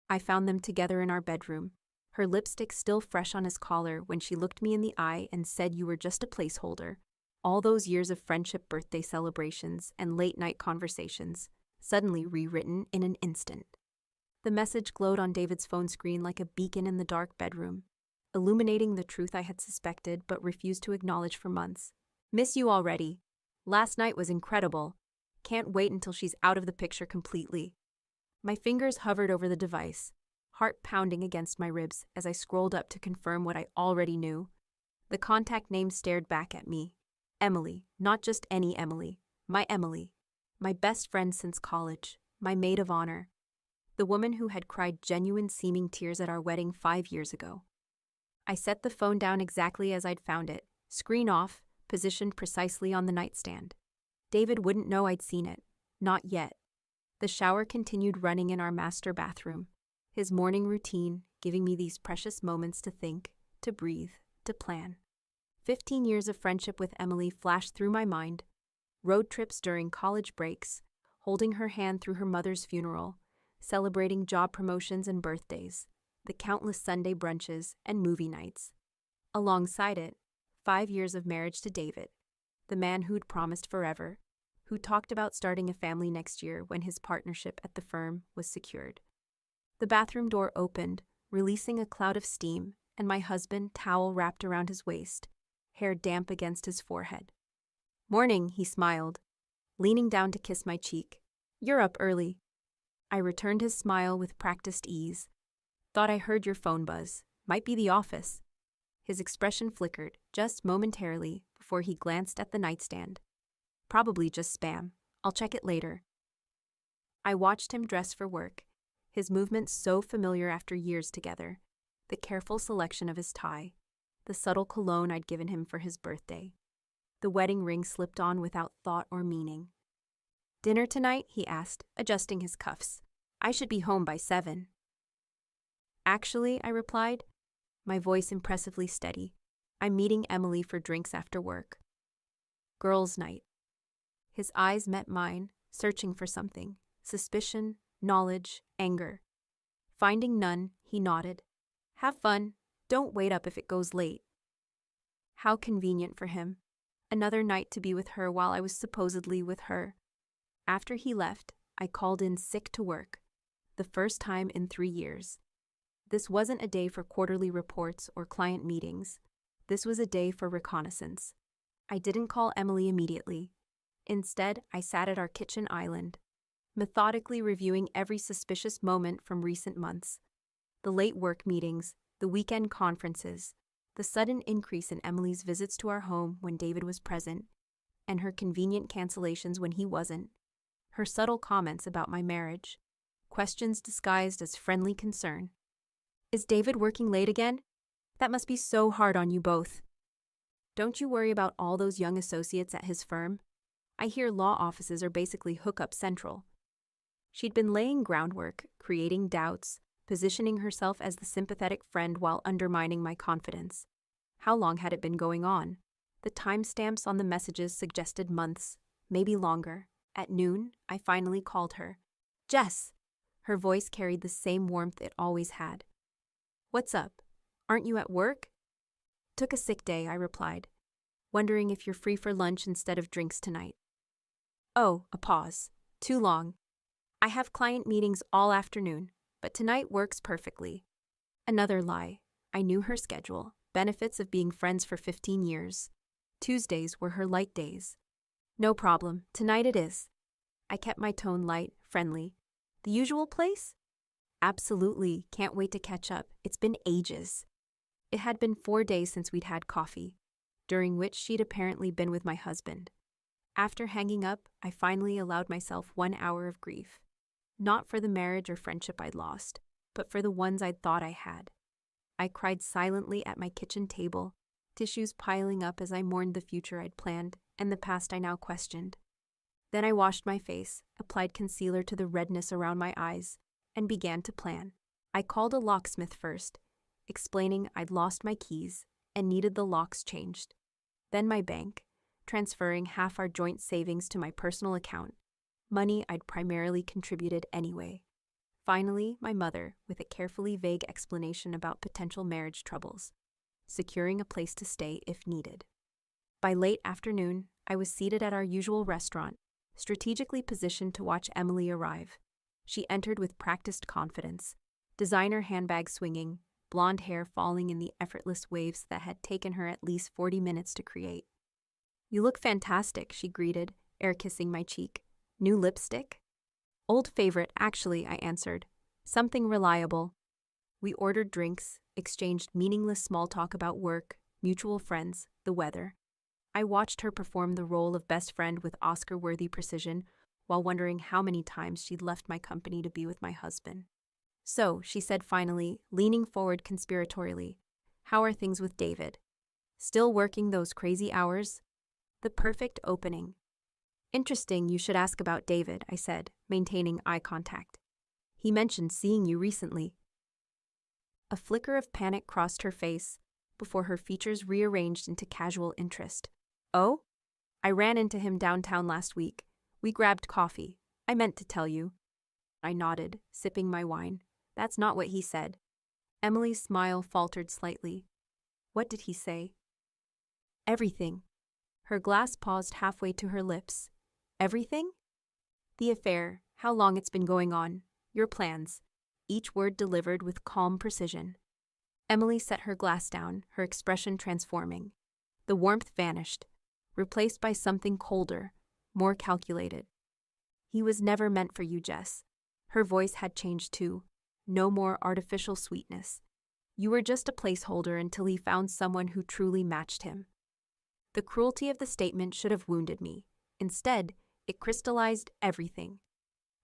I found them together in our bedroom, her lipstick still fresh on his collar when she looked me in the eye and said, "You were just a placeholder." All those years of friendship, birthday celebrations, and late-night conversations, suddenly rewritten in an instant. The message glowed on David's phone screen like a beacon in the dark bedroom, illuminating the truth I had suspected but refused to acknowledge for months. "Miss you already. Last night was incredible. Can't wait until she's out of the picture completely." My fingers hovered over the device, heart pounding against my ribs as I scrolled up to confirm what I already knew. The contact name stared back at me. Emily, not just any Emily. My best friend since college, my maid of honor. The woman who had cried genuine-seeming tears at our wedding 5 years ago. I set the phone down exactly as I'd found it, screen off, positioned precisely on the nightstand. David wouldn't know I'd seen it. Not yet. The shower continued running in our master bathroom, his morning routine giving me these precious moments to think, to breathe, to plan. 15 years of friendship with Emily flashed through my mind. Road trips during college breaks, holding her hand through her mother's funeral, celebrating job promotions and birthdays, the countless Sunday brunches and movie nights. Alongside it, 5 years of marriage to David, the man who'd promised forever, who talked about starting a family next year when his partnership at the firm was secured. The bathroom door opened, releasing a cloud of steam, and my husband, towel wrapped around his waist, hair damp against his forehead. "Morning," he smiled, leaning down to kiss my cheek. "You're up early." I returned his smile with practiced ease. "Thought I heard your phone buzz. Might be the office." His expression flickered, just momentarily, before he glanced at the nightstand. "Probably just spam. I'll check it later." I watched him dress for work, his movements so familiar after years together, the careful selection of his tie, the subtle cologne I'd given him for his birthday. The wedding ring slipped on without thought or meaning. "Dinner tonight?" he asked, adjusting his cuffs. "I should be home by 7. "Actually," I replied, my voice impressively steady, "I'm meeting Emily for drinks after work." "Girls' night." His eyes met mine, searching for something. Suspicion, knowledge, anger. Finding none, he nodded. "Have fun. Don't wait up if it goes late." How convenient for him. Another night to be with her while I was supposedly with her. After he left, I called in sick to work. The first time in 3 years. This wasn't a day for quarterly reports or client meetings. This was a day for reconnaissance. I didn't call Emily immediately. Instead, I sat at our kitchen island, methodically reviewing every suspicious moment from recent months. The late work meetings, the weekend conferences, the sudden increase in Emily's visits to our home when David was present, and her convenient cancellations when he wasn't, her subtle comments about my marriage, questions disguised as friendly concern. "Is David working late again? That must be so hard on you both. Don't you worry about all those young associates at his firm? I hear law offices are basically hookup central." She'd been laying groundwork, creating doubts, positioning herself as the sympathetic friend while undermining my confidence. How long had it been going on? The timestamps on the messages suggested months, maybe longer. At noon, I finally called her. "Jess!" Her voice carried the same warmth it always had. "What's up? Aren't you at work?" "Took a sick day," I replied, "wondering if you're free for lunch instead of drinks tonight." "Oh," a pause. "Too long. I have client meetings all afternoon, but tonight works perfectly." Another lie. I knew her schedule, benefits of being friends for 15 years. Tuesdays were her light days. "No problem. Tonight it is." I kept my tone light, friendly. "The usual place?" "Absolutely. Can't wait to catch up. It's been ages." It had been 4 days since we'd had coffee, during which she'd apparently been with my husband. After hanging up, I finally allowed myself 1 hour of grief. Not for the marriage or friendship I'd lost, but for the ones I'd thought I had. I cried silently at my kitchen table, tissues piling up as I mourned the future I'd planned and the past I now questioned. Then I washed my face, applied concealer to the redness around my eyes, and began to plan. I called a locksmith first, explaining I'd lost my keys and needed the locks changed. Then my bank, transferring half our joint savings to my personal account, money I'd primarily contributed anyway. Finally, my mother, with a carefully vague explanation about potential marriage troubles, securing a place to stay if needed. By late afternoon, I was seated at our usual restaurant, strategically positioned to watch Emily arrive. She entered with practiced confidence, designer handbag swinging, blonde hair falling in the effortless waves that had taken her at least 40 minutes to create. "You look fantastic," she greeted, air-kissing my cheek. "New lipstick?" "Old favorite, actually," I answered. "Something reliable." We ordered drinks, exchanged meaningless small talk about work, mutual friends, the weather. I watched her perform the role of best friend with Oscar-worthy precision while wondering how many times she'd left my company to be with my husband. "So," she said finally, leaning forward conspiratorially, "how are things with David? Still working those crazy hours?" The perfect opening. "Interesting you should ask about David," I said, maintaining eye contact. "He mentioned seeing you recently." A flicker of panic crossed her face before her features rearranged into casual interest. "Oh? I ran into him downtown last week. We grabbed coffee. I meant to tell you." I nodded, sipping my wine. "That's not what he said." Emily's smile faltered slightly. "What did he say?" "Everything." Her glass paused halfway to her lips. "Everything?" "The affair, how long it's been going on, your plans," each word delivered with calm precision. Emily set her glass down, her expression transforming. The warmth vanished, replaced by something colder, more calculated. "He was never meant for you, Jess." Her voice had changed too. No more artificial sweetness. "You were just a placeholder until he found someone who truly matched him." The cruelty of the statement should have wounded me. Instead, it crystallized everything.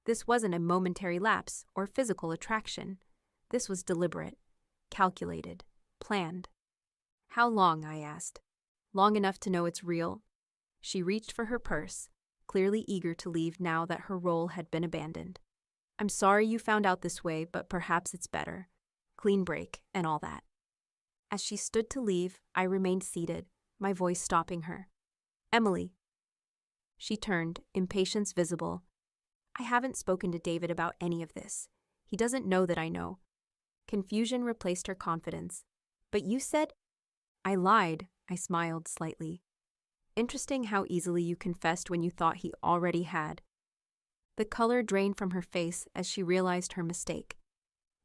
This wasn't a momentary lapse or physical attraction. This was deliberate, calculated, planned. "How long?" I asked. "Long enough to know it's real?" She reached for her purse, clearly eager to leave now that her role had been abandoned. "I'm sorry you found out this way, but perhaps it's better. Clean break and all that." As she stood to leave, I remained seated, my voice stopping her. "Emily." She turned, impatience visible. "I haven't spoken to David about any of this. He doesn't know that I know." Confusion replaced her confidence. "But you said—" "I lied," I smiled slightly. "Interesting how easily you confessed when you thought he already had." The color drained from her face as she realized her mistake.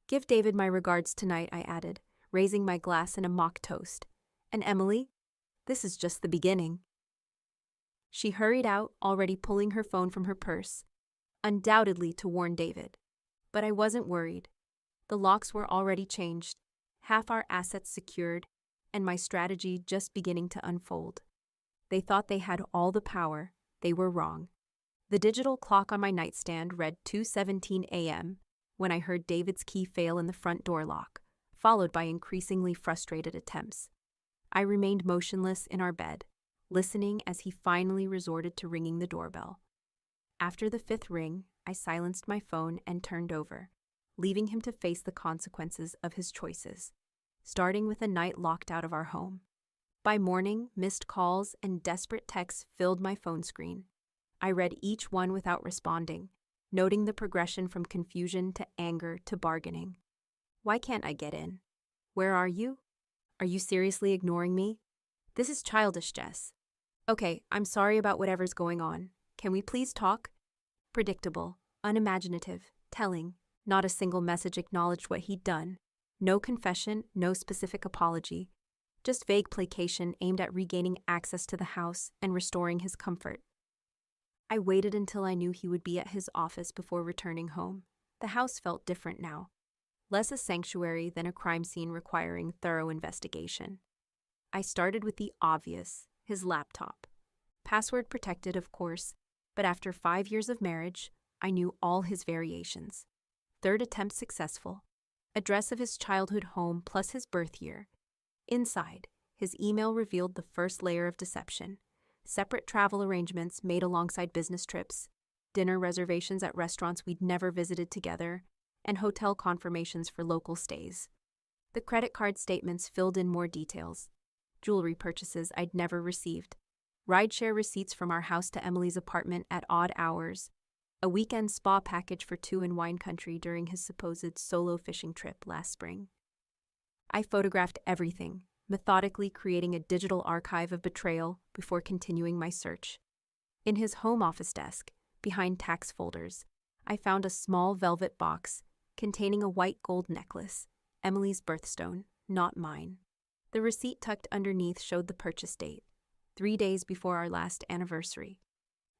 "Give David my regards tonight," I added, raising my glass in a mock toast. "And Emily, this is just the beginning." She hurried out, already pulling her phone from her purse, undoubtedly to warn David. But I wasn't worried. The locks were already changed, half our assets secured, and my strategy just beginning to unfold. They thought they had all the power. They were wrong. The digital clock on my nightstand read 2:17 a.m. when I heard David's key fail in the front door lock, followed by increasingly frustrated attempts. I remained motionless in our bed, listening as he finally resorted to ringing the doorbell. After the 5th ring, I silenced my phone and turned over, leaving him to face the consequences of his choices, starting with a night locked out of our home. By morning, missed calls and desperate texts filled my phone screen. I read each one without responding, noting the progression from confusion to anger to bargaining. "Why can't I get in? Where are you? Are you seriously ignoring me? This is childish, Jess. Okay, I'm sorry about whatever's going on. Can we please talk?" Predictable, unimaginative, telling. Not a single message acknowledged what he'd done. No confession, no specific apology. Just vague placation aimed at regaining access to the house and restoring his comfort. I waited until I knew he would be at his office before returning home. The house felt different now. Less a sanctuary than a crime scene requiring thorough investigation. I started with the obvious, his laptop. Password protected, of course, but after 5 years of marriage, I knew all his variations. 3rd attempt successful. Address of his childhood home plus his birth year. Inside, his email revealed the first layer of deception. Separate travel arrangements made alongside business trips, dinner reservations at restaurants we'd never visited together, and hotel confirmations for local stays. The credit card statements filled in more details. Jewelry purchases I'd never received. Rideshare receipts from our house to Emily's apartment at odd hours. a weekend spa package for two in wine country during his supposed solo fishing trip last spring. I photographed everything, methodically creating a digital archive of betrayal before continuing my search. In his home office desk, behind tax folders, I found a small velvet box containing a white gold necklace, Emily's birthstone, not mine. The receipt tucked underneath showed the purchase date, 3 days before our last anniversary.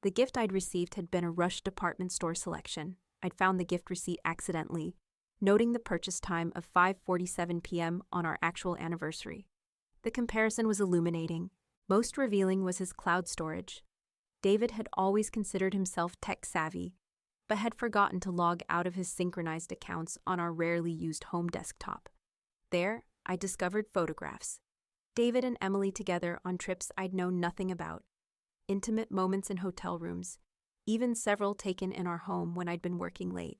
The gift I'd received had been a Rush department store selection. I'd found the gift receipt accidentally, noting the purchase time of 5:47 p.m. on our actual anniversary. The comparison was illuminating. Most revealing was his cloud storage. David had always considered himself tech-savvy, but had forgotten to log out of his synchronized accounts on our rarely used home desktop. There, I discovered photographs. David and Emily together on trips I'd known nothing about. Intimate moments in hotel rooms, even several taken in our home when I'd been working late.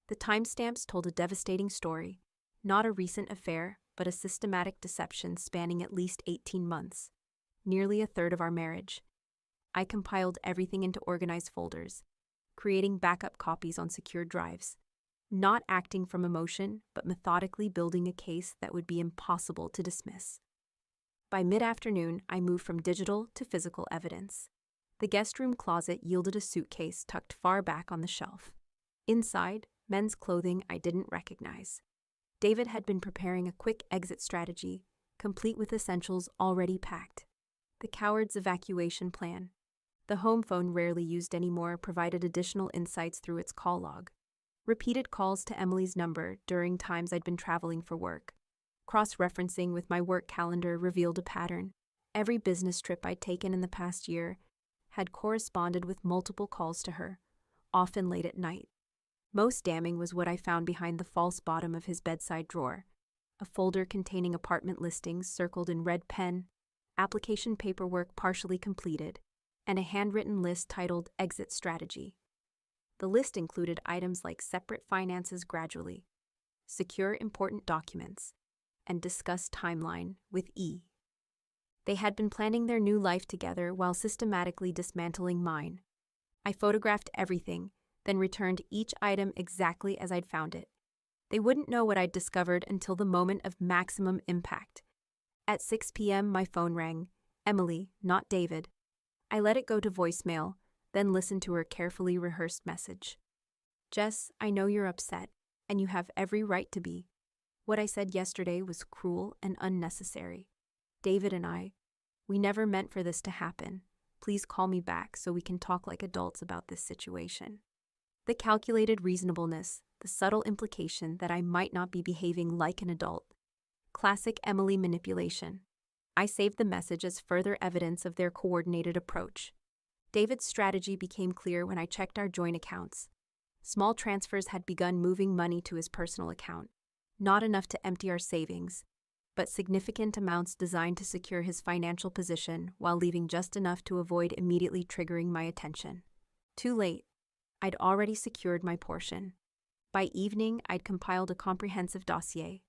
The timestamps told a devastating story, not a recent affair, but a systematic deception spanning at least 18 months, nearly a third of our marriage. I compiled everything into organized folders, creating backup copies on secure drives, not acting from emotion, but methodically building a case that would be impossible to dismiss. By mid-afternoon, I moved from digital to physical evidence. The guest room closet yielded a suitcase tucked far back on the shelf. Inside, men's clothing I didn't recognize. David had been preparing a quick exit strategy, complete with essentials already packed. The coward's evacuation plan. The home phone, rarely used anymore, provided additional insights through its call log. Repeated calls to Emily's number during times I'd been traveling for work. Cross-referencing with my work calendar revealed a pattern. Every business trip I'd taken in the past year had corresponded with multiple calls to her, often late at night. Most damning was what I found behind the false bottom of his bedside drawer, a folder containing apartment listings circled in red pen, application paperwork partially completed, and a handwritten list titled Exit Strategy. The list included items like separate finances gradually, secure important documents, and discuss timeline with E. They had been planning their new life together while systematically dismantling mine. I photographed everything, then returned each item exactly as I'd found it. They wouldn't know what I'd discovered until the moment of maximum impact. At 6 p.m., my phone rang. Emily, not David. I let it go to voicemail, then listened to her carefully rehearsed message. Jess, I know you're upset, and you have every right to be. What I said yesterday was cruel and unnecessary. David and we never meant for this to happen. Please call me back so we can talk like adults about this situation. The calculated reasonableness, the subtle implication that I might not be behaving like an adult. Classic Emily manipulation. I saved the message as further evidence of their coordinated approach. David's strategy became clear when I checked our joint accounts. Small transfers had begun moving money to his personal account. Not enough to empty our savings, but significant amounts designed to secure his financial position while leaving just enough to avoid immediately triggering my attention. Too late. I'd already secured my portion. By evening, I'd compiled a comprehensive dossier.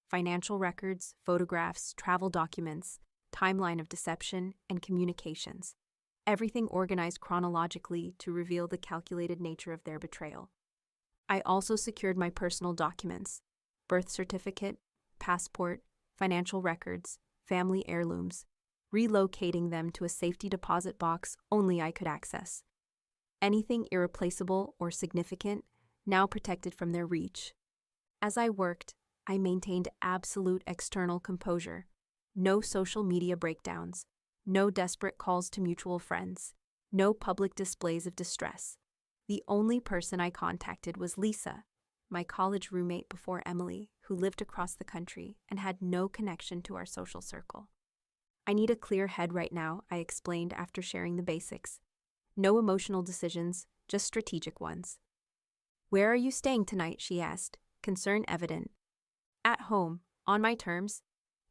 Financial records, photographs, travel documents, timeline of deception, and communications. Everything organized chronologically to reveal the calculated nature of their betrayal. I also secured my personal documents, birth certificate, passport, financial records, family heirlooms, relocating them to a safety deposit box only I could access. Anything irreplaceable or significant, now protected from their reach. As I worked, I maintained absolute external composure. No social media breakdowns, no desperate calls to mutual friends, no public displays of distress. The only person I contacted was Lisa, my college roommate before Emily, who lived across the country and had no connection to our social circle. I need a clear head right now, I explained after sharing the basics. No emotional decisions, just strategic ones. Where are you staying tonight? She asked, concern evident. At home, on my terms.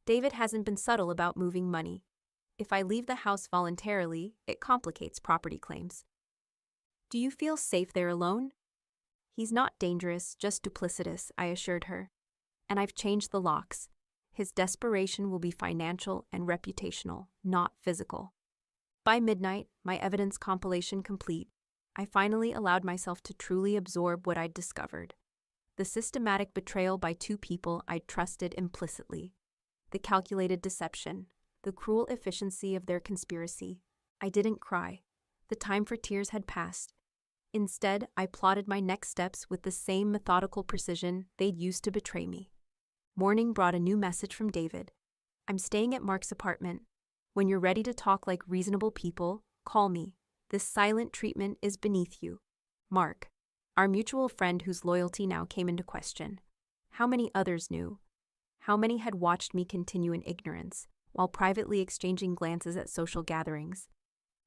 David hasn't been subtle about moving money. If I leave the house voluntarily, it complicates property claims. Do you feel safe there alone? He's not dangerous, just duplicitous, I assured her. And I've changed the locks. His desperation will be financial and reputational, not physical. By midnight, my evidence compilation complete, I finally allowed myself to truly absorb what I'd discovered. The systematic betrayal by two people I'd trusted implicitly. The calculated deception. The cruel efficiency of their conspiracy. I didn't cry. The time for tears had passed. Instead, I plotted my next steps with the same methodical precision they'd used to betray me. Morning brought a new message from David. I'm staying at Mark's apartment. When you're ready to talk like reasonable people, call me. This silent treatment is beneath you. Mark, our mutual friend whose loyalty now came into question. How many others knew? How many had watched me continue in ignorance, while privately exchanging glances at social gatherings?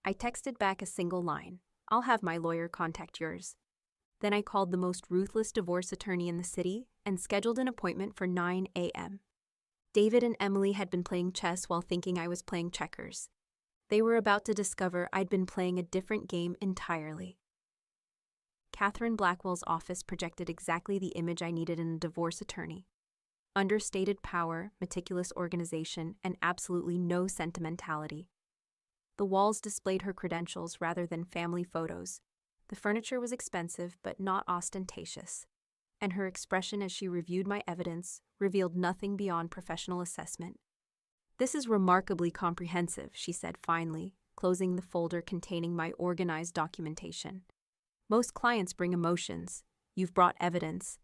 I texted back a single line. I'll have my lawyer contact yours. Then I called the most ruthless divorce attorney in the city and scheduled an appointment for 9 a.m. David and Emily had been playing chess while thinking I was playing checkers. They were about to discover I'd been playing a different game entirely. Catherine Blackwell's office projected exactly the image I needed in a divorce attorney. Understated power, meticulous organization, and absolutely no sentimentality. The walls displayed her credentials rather than family photos. The furniture was expensive but not ostentatious, and her expression as she reviewed my evidence revealed nothing beyond professional assessment. This is remarkably comprehensive, she said finally, closing the folder containing my organized documentation. Most clients bring emotions. You've brought evidence.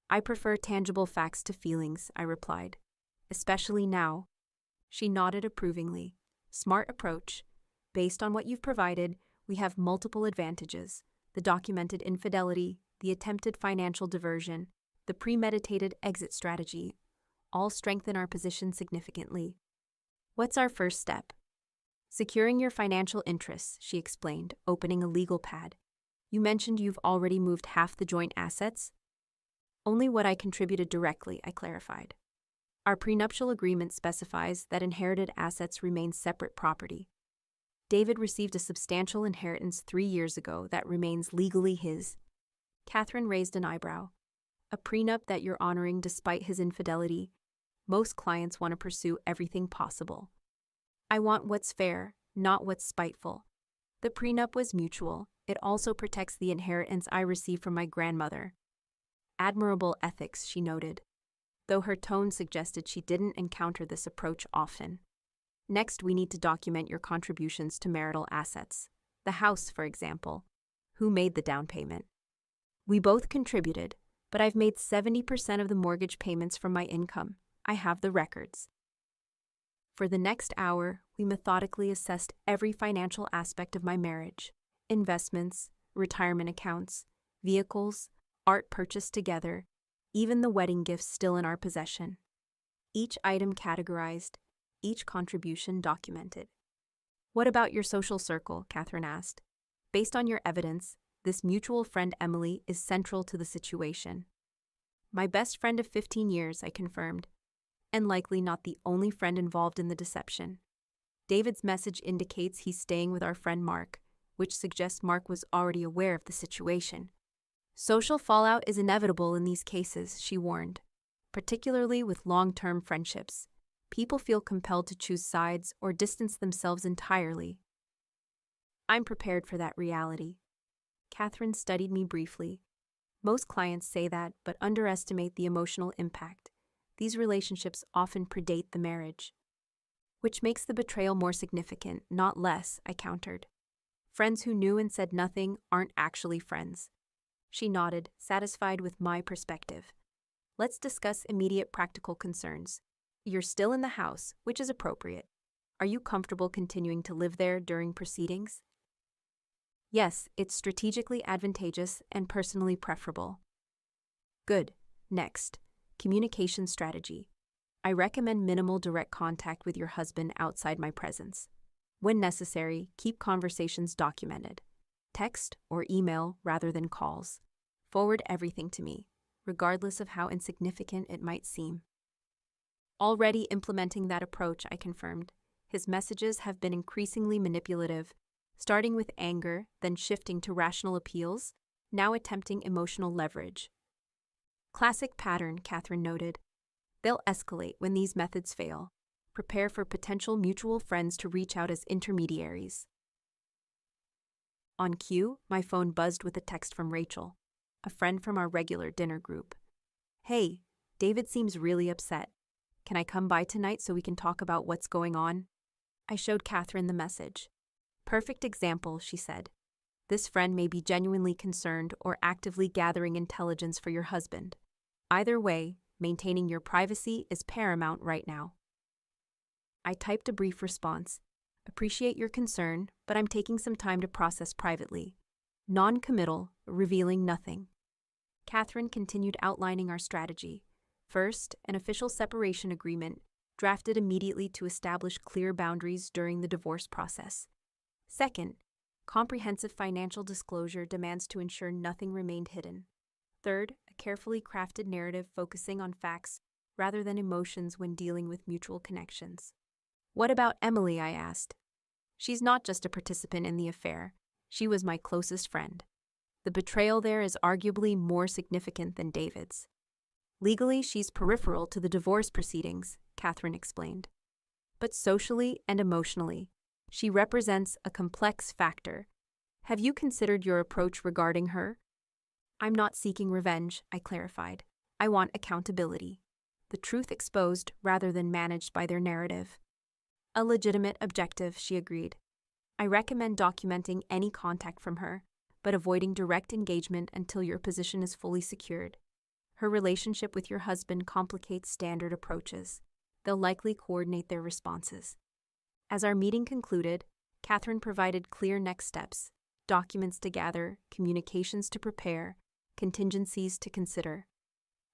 I prefer tangible facts to feelings, I replied. Especially now. She nodded approvingly. Smart approach. Based on what you've provided, we have multiple advantages. The documented infidelity, the attempted financial diversion, the premeditated exit strategy, all strengthen our position significantly. What's our first step? Securing your financial interests, she explained, opening a legal pad. You mentioned you've already moved half the joint assets? Only what I contributed directly, I clarified. Our prenuptial agreement specifies that inherited assets remain separate property. David received a substantial inheritance 3 years ago that remains legally his. Catherine raised an eyebrow. A prenup that you're honoring despite his infidelity? Most clients want to pursue everything possible. I want what's fair, not what's spiteful. The prenup was mutual. It also protects the inheritance I received from my grandmother. Admirable ethics, she noted, though her tone suggested she didn't encounter this approach often. Next, we need to document your contributions to marital assets. The house, for example. Who made the down payment? We both contributed, but I've made 70% of the mortgage payments from my income. I have the records. For the next hour, we methodically assessed every financial aspect of my marriage. Investments, retirement accounts, vehicles, art purchased together, even the wedding gifts still in our possession. Each item categorized, each contribution documented. What about your social circle? Catherine asked. Based on your evidence, this mutual friend Emily is central to the situation. My best friend of 15 years, I confirmed, and likely not the only friend involved in the deception. David's message indicates he's staying with our friend Mark, which suggests Mark was already aware of the situation. Social fallout is inevitable in these cases, she warned, particularly with long-term friendships. People feel compelled to choose sides or distance themselves entirely. I'm prepared for that reality. Catherine studied me briefly. Most clients say that, but underestimate the emotional impact. These relationships often predate the marriage. Which makes the betrayal more significant, not less, I countered. Friends who knew and said nothing aren't actually friends. She nodded, satisfied with my perspective. Let's discuss immediate practical concerns. You're still in the house, which is appropriate. Are you comfortable continuing to live there during proceedings? Yes, it's strategically advantageous and personally preferable. Good. Next, communication strategy. I recommend minimal direct contact with your husband outside my presence. When necessary, keep conversations documented. Text or email rather than calls. Forward everything to me, regardless of how insignificant it might seem. Already implementing that approach, I confirmed. His messages have been increasingly manipulative, starting with anger, then shifting to rational appeals, now attempting emotional leverage. Classic pattern, Catherine noted. They'll escalate when these methods fail. Prepare for potential mutual friends to reach out as intermediaries. On cue, my phone buzzed with a text from Rachel, a friend from our regular dinner group. "Hey, David seems really upset. Can I come by tonight so we can talk about what's going on?" I showed Catherine the message. "Perfect example," she said. "This friend may be genuinely concerned or actively gathering intelligence for your husband. Either way, maintaining your privacy is paramount right now." I typed a brief response. "Appreciate your concern, but I'm taking some time to process privately. Non-committal, revealing nothing." Catherine continued outlining our strategy. First, an official separation agreement, drafted immediately to establish clear boundaries during the divorce process. Second, comprehensive financial disclosure demands to ensure nothing remained hidden. Third, a carefully crafted narrative focusing on facts rather than emotions when dealing with mutual connections. "What about Emily?" I asked. "She's not just a participant in the affair. She was my closest friend. The betrayal there is arguably more significant than David's." "Legally, she's peripheral to the divorce proceedings," Catherine explained. "But socially and emotionally, she represents a complex factor. Have you considered your approach regarding her?" "I'm not seeking revenge," I clarified. "I want accountability. The truth exposed rather than managed by their narrative." "A legitimate objective," she agreed. "I recommend documenting any contact from her, but avoiding direct engagement until your position is fully secured. Her relationship with your husband complicates standard approaches. They'll likely coordinate their responses." As our meeting concluded, Catherine provided clear next steps: documents to gather, communications to prepare, contingencies to consider.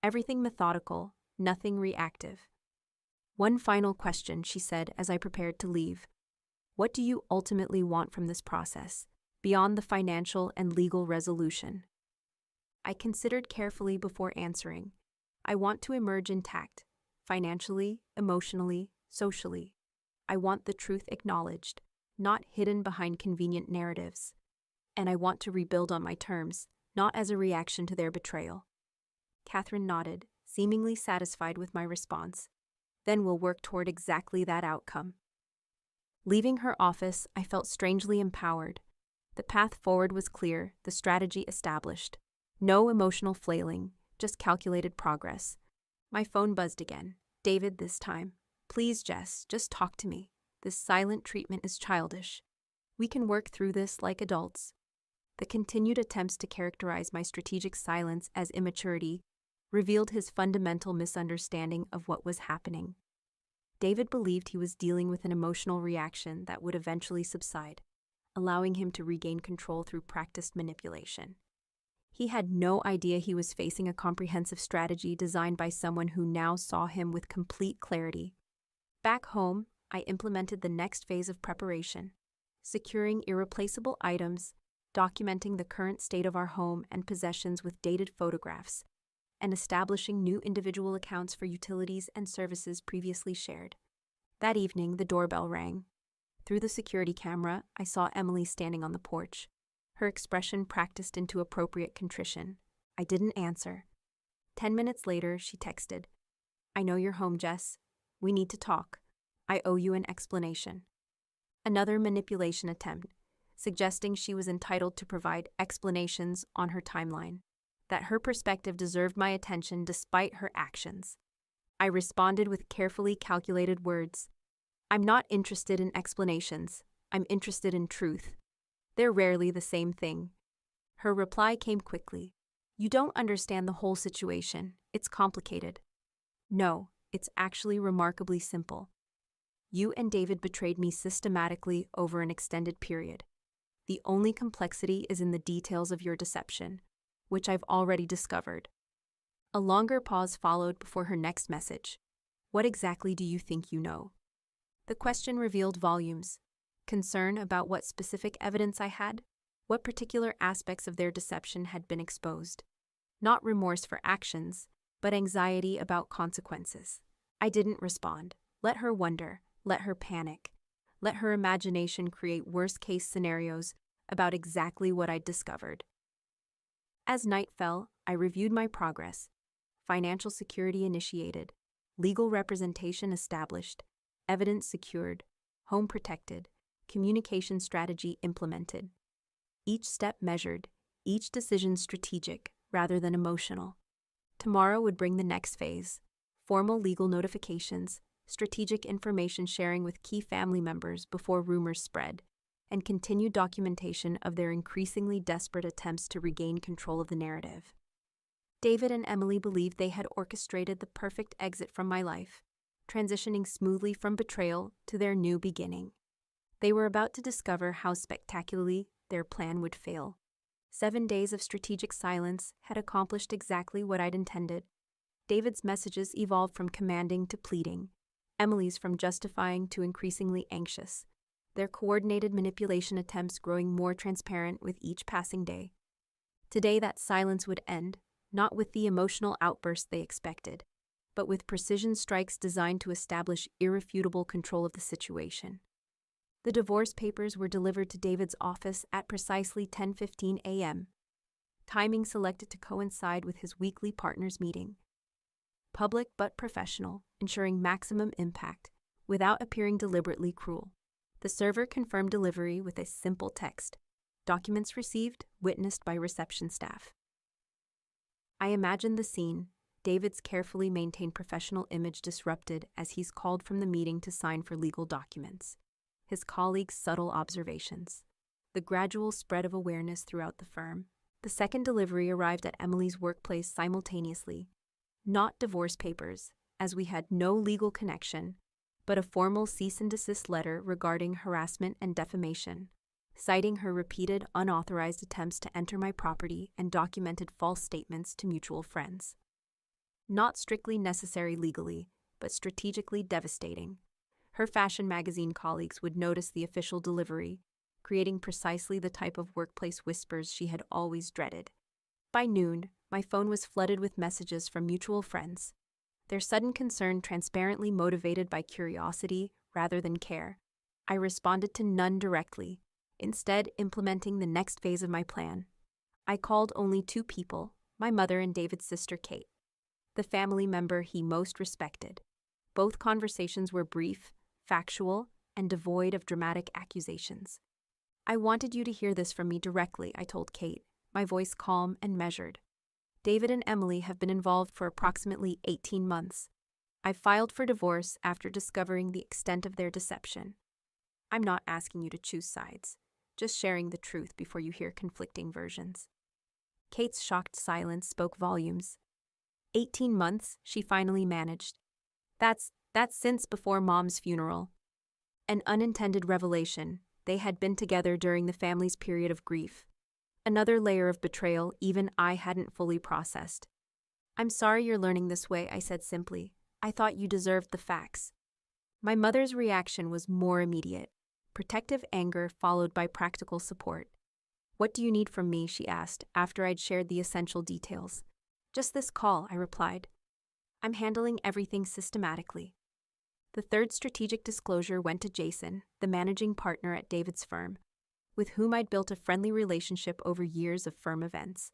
Everything methodical, nothing reactive. "One final question," she said as I prepared to leave. "What do you ultimately want from this process, beyond the financial and legal resolution?" I considered carefully before answering. "I want to emerge intact, financially, emotionally, socially. I want the truth acknowledged, not hidden behind convenient narratives. And I want to rebuild on my terms, not as a reaction to their betrayal." Catherine nodded, seemingly satisfied with my response. "Then we'll work toward exactly that outcome." Leaving her office, I felt strangely empowered. The path forward was clear, the strategy established. No emotional flailing, just calculated progress. My phone buzzed again. David this time. "Please, Jess, just talk to me. This silent treatment is childish. We can work through this like adults." The continued attempts to characterize my strategic silence as immaturity revealed his fundamental misunderstanding of what was happening. David believed he was dealing with an emotional reaction that would eventually subside, allowing him to regain control through practiced manipulation. He had no idea he was facing a comprehensive strategy designed by someone who now saw him with complete clarity. Back home, I implemented the next phase of preparation: securing irreplaceable items, documenting the current state of our home and possessions with dated photographs, and establishing new individual accounts for utilities and services previously shared. That evening, the doorbell rang. Through the security camera, I saw Emily standing on the porch, her expression practiced into appropriate contrition. I didn't answer. 10 minutes later, she texted, "I know you're home, Jess. We need to talk. I owe you an explanation." Another manipulation attempt, suggesting she was entitled to provide explanations on her timeline, that her perspective deserved my attention despite her actions. I responded with carefully calculated words. "I'm not interested in explanations. I'm interested in truth. They're rarely the same thing." Her reply came quickly. "You don't understand the whole situation. It's complicated." "No, it's actually remarkably simple. You and David betrayed me systematically over an extended period. The only complexity is in the details of your deception, which I've already discovered." A longer pause followed before her next message. "What exactly do you think you know?" The question revealed volumes. Concern about what specific evidence I had, what particular aspects of their deception had been exposed. Not remorse for actions, but anxiety about consequences. I didn't respond. Let her wonder, let her panic, let her imagination create worst-case scenarios about exactly what I'd discovered. As night fell, I reviewed my progress. Financial security initiated, legal representation established, evidence secured, home protected, communication strategy implemented. each step measured, each decision strategic rather than emotional. Tomorrow would bring the next phase: formal legal notifications, strategic information sharing with key family members before rumors spread, and continued documentation of their increasingly desperate attempts to regain control of the narrative. David and Emily believed they had orchestrated the perfect exit from my life, transitioning smoothly from betrayal to their new beginning. They were about to discover how spectacularly their plan would fail. 7 days of strategic silence had accomplished exactly what I'd intended. David's messages evolved from commanding to pleading, Emily's from justifying to increasingly anxious, their coordinated manipulation attempts growing more transparent with each passing day. Today that silence would end, not with the emotional outburst they expected, but with precision strikes designed to establish irrefutable control of the situation. The divorce papers were delivered to David's office at precisely 10:15 a.m., timing selected to coincide with his weekly partners' meeting. Public but professional, ensuring maximum impact, without appearing deliberately cruel. The server confirmed delivery with a simple text: documents received, witnessed by reception staff. I imagined the scene, David's carefully maintained professional image disrupted as he's called from the meeting to sign for legal documents. His colleagues' subtle observations. The gradual spread of awareness throughout the firm. The second delivery arrived at Emily's workplace simultaneously. Not divorce papers, as we had no legal connection, but a formal cease and desist letter regarding harassment and defamation, citing her repeated unauthorized attempts to enter my property and documented false statements to mutual friends. Not strictly necessary legally, but strategically devastating. Her fashion magazine colleagues would notice the official delivery, creating precisely the type of workplace whispers she had always dreaded. By noon, my phone was flooded with messages from mutual friends, their sudden concern transparently motivated by curiosity rather than care. I responded to none directly, instead implementing the next phase of my plan. I called only 2 people, my mother and David's sister Kate, the family member he most respected. Both conversations were brief, factual, and devoid of dramatic accusations. I wanted you to hear this from me directly, I told Kate, my voice calm and measured. David and Emily have been involved for approximately 18 months. I filed for divorce after discovering the extent of their deception. I'm not asking you to choose sides, just sharing the truth before you hear conflicting versions. Kate's shocked silence spoke volumes. 18 months, she finally managed. That's since before Mom's funeral. An unintended revelation. They had been together during the family's period of grief. Another layer of betrayal even I hadn't fully processed. I'm sorry you're learning this way, I said simply. I thought you deserved the facts. My mother's reaction was more immediate. Protective anger followed by practical support. What do you need from me, she asked, after I'd shared the essential details. Just this call, I replied. I'm handling everything systematically. The third strategic disclosure went to Jason, the managing partner at David's firm, with whom I'd built a friendly relationship over years of firm events.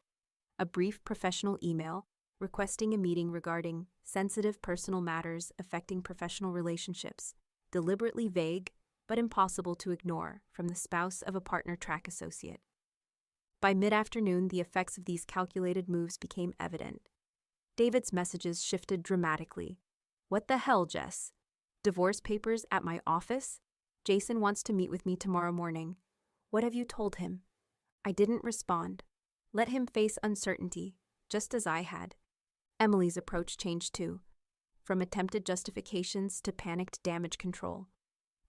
A brief professional email requesting a meeting regarding sensitive personal matters affecting professional relationships, deliberately vague but impossible to ignore from the spouse of a partner track associate. By mid-afternoon, the effects of these calculated moves became evident. David's messages shifted dramatically. What the hell, Jess? Divorce papers at my office? Jason wants to meet with me tomorrow morning. What have you told him? I didn't respond. Let him face uncertainty, just as I had. Emily's approach changed too, from attempted justifications to panicked damage control.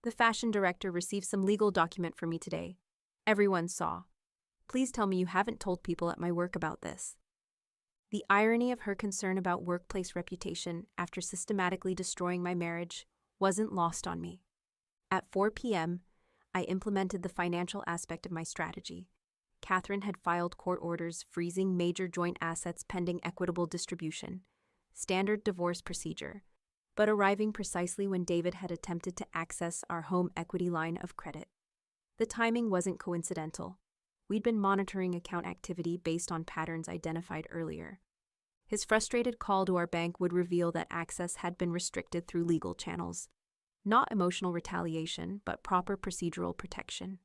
The fashion director received some legal document for me today. Everyone saw. Please tell me you haven't told people at my work about this. The irony of her concern about workplace reputation after systematically destroying my marriage wasn't lost on me. At 4 p.m., I implemented the financial aspect of my strategy. Catherine had filed court orders freezing major joint assets pending equitable distribution, standard divorce procedure, but arriving precisely when David had attempted to access our home equity line of credit. The timing wasn't coincidental. We'd been monitoring account activity based on patterns identified earlier. His frustrated call to our bank would reveal that access had been restricted through legal channels. Not emotional retaliation, but proper procedural protection.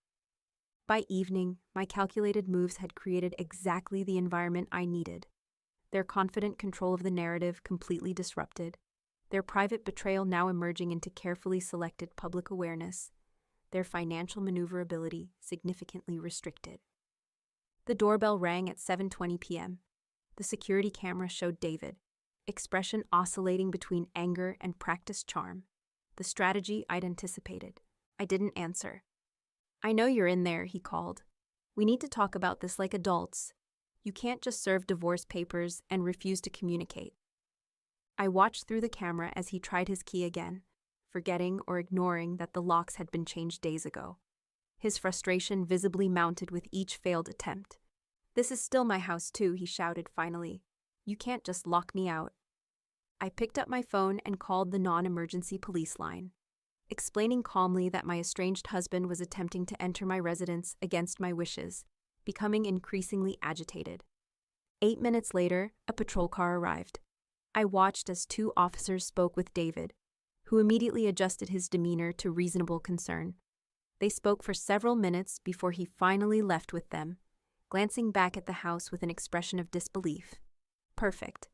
By evening, my calculated moves had created exactly the environment I needed. Their confident control of the narrative completely disrupted, their private betrayal now emerging into carefully selected public awareness, their financial maneuverability significantly restricted. The doorbell rang at 7:20 p.m. The security camera showed David, expression oscillating between anger and practiced charm. The strategy I'd anticipated. I didn't answer. "I know you're in there," he called. "We need to talk about this like adults. You can't just serve divorce papers and refuse to communicate." I watched through the camera as he tried his key again, forgetting or ignoring that the locks had been changed days ago. His frustration visibly mounted with each failed attempt. "This is still my house too," he shouted finally. "You can't just lock me out." I picked up my phone and called the non-emergency police line, explaining calmly that my estranged husband was attempting to enter my residence against my wishes, becoming increasingly agitated. 8 minutes later, a patrol car arrived. I watched as 2 officers spoke with David, who immediately adjusted his demeanor to reasonable concern. They spoke for several minutes before he finally left with them, glancing back at the house with an expression of disbelief. Perfect.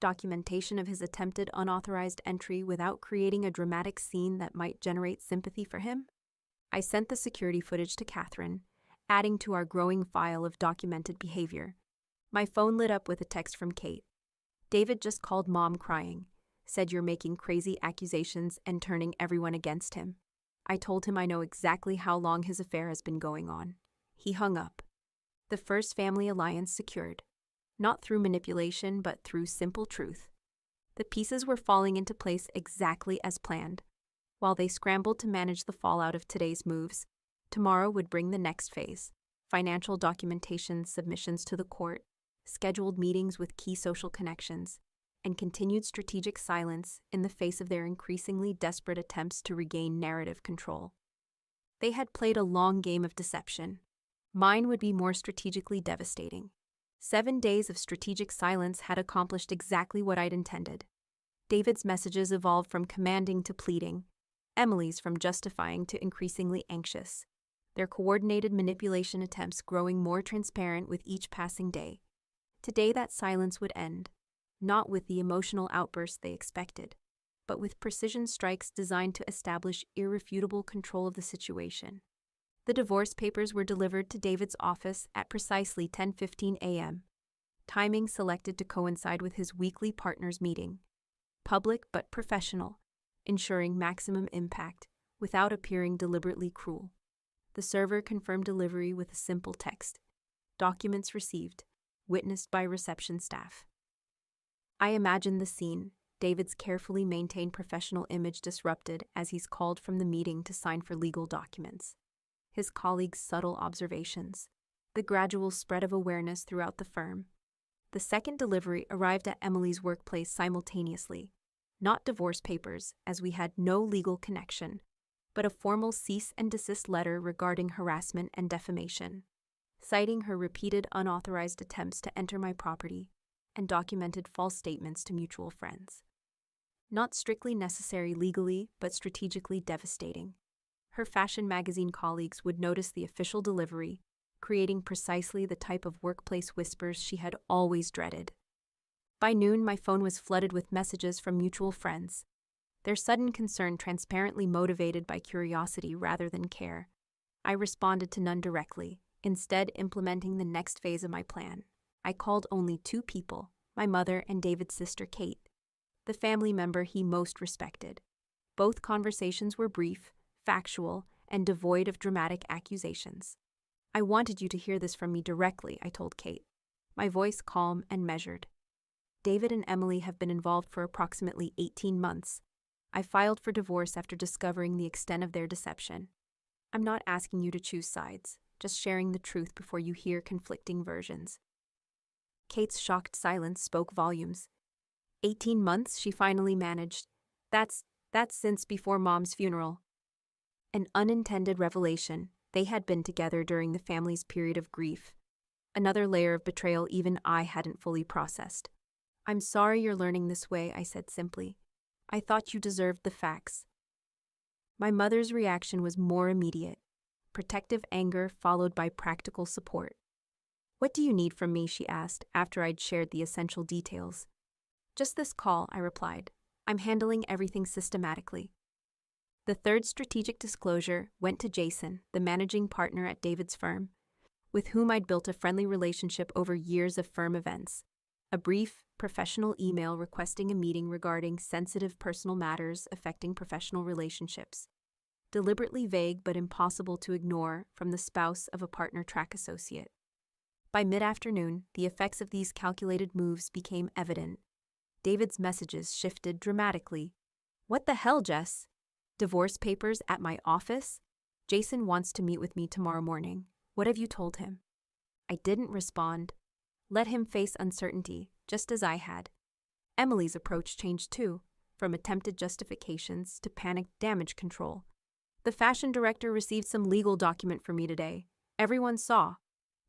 Documentation of his attempted unauthorized entry without creating a dramatic scene that might generate sympathy for him? I sent the security footage to Catherine, adding to our growing file of documented behavior. My phone lit up with a text from Kate. "David just called Mom crying, said you're making crazy accusations and turning everyone against him. I told him I know exactly how long his affair has been going on." He hung up. The first family alliance secured. Not through manipulation, but through simple truth. The pieces were falling into place exactly as planned. While they scrambled to manage the fallout of today's moves, tomorrow would bring the next phase: financial documentation submissions to the court, scheduled meetings with key social connections, and continued strategic silence in the face of their increasingly desperate attempts to regain narrative control. They had played a long game of deception. Mine would be more strategically devastating. 7 days of strategic silence had accomplished exactly what I'd intended. David's messages evolved from commanding to pleading, Emily's from justifying to increasingly anxious, their coordinated manipulation attempts growing more transparent with each passing day. Today that silence would end, not with the emotional outbursts they expected, but with precision strikes designed to establish irrefutable control of the situation. The divorce papers were delivered to David's office at precisely 10:15 a.m., timing selected to coincide with his weekly partners' meeting. Public but professional, ensuring maximum impact without appearing deliberately cruel. The server confirmed delivery with a simple text: "Documents received, witnessed by reception staff." I imagined the scene, David's carefully maintained professional image disrupted as he's called from the meeting to sign for legal documents. His colleagues' subtle observations, the gradual spread of awareness throughout the firm. The second delivery arrived at Emily's workplace simultaneously. Not divorce papers, as we had no legal connection, but a formal cease and desist letter regarding harassment and defamation, citing her repeated unauthorized attempts to enter my property and documented false statements to mutual friends. Not strictly necessary legally, but strategically devastating. Her fashion magazine colleagues would notice the official delivery, creating precisely the type of workplace whispers she had always dreaded. By noon, my phone was flooded with messages from mutual friends, their sudden concern transparently motivated by curiosity rather than care. I responded to none directly, instead implementing the next phase of my plan. I called only 2 people, my mother and David's sister Kate, the family member he most respected. Both conversations were brief, factual, and devoid of dramatic accusations. "I wanted you to hear this from me directly," I told Kate, my voice calm and measured. "David and Emily have been involved for approximately 18 months. I filed for divorce after discovering the extent of their deception. I'm not asking you to choose sides, just sharing the truth before you hear conflicting versions." Kate's shocked silence spoke volumes. 18 months, she finally managed. That's since before Mom's funeral." An unintended revelation. They had been together during the family's period of grief. Another layer of betrayal even I hadn't fully processed. "I'm sorry you're learning this way," I said simply. "I thought you deserved the facts." My mother's reaction was more immediate. protective anger followed by practical support. "What do you need from me?" she asked after I'd shared the essential details. "Just this call," I replied. "I'm handling everything systematically." The third strategic disclosure went to Jason, the managing partner at David's firm, with whom I'd built a friendly relationship over years of firm events. A brief, professional email requesting a meeting regarding sensitive personal matters affecting professional relationships. Deliberately vague but impossible to ignore from the spouse of a partner track associate. By mid-afternoon, the effects of these calculated moves became evident. David's messages shifted dramatically. "What the hell, Jess? Divorce papers at my office? Jason wants to meet with me tomorrow morning. What have you told him?" I didn't respond. Let him face uncertainty, just as I had. Emily's approach changed too, from attempted justifications to panicked damage control. "The fashion director received some legal document for me today. Everyone saw.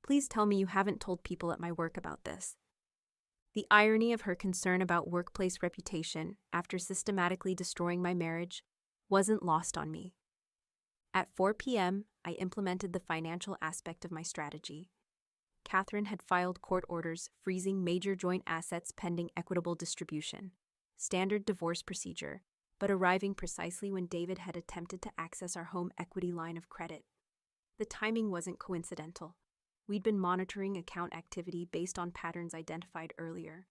Please tell me you haven't told people at my work about this." The irony of her concern about workplace reputation after systematically destroying my marriage wasn't lost on me. At 4 p.m., I implemented the financial aspect of my strategy. Catherine had filed court orders freezing major joint assets pending equitable distribution. Standard divorce procedure, but arriving precisely when David had attempted to access our home equity line of credit. The timing wasn't coincidental. We'd been monitoring account activity based on patterns identified earlier.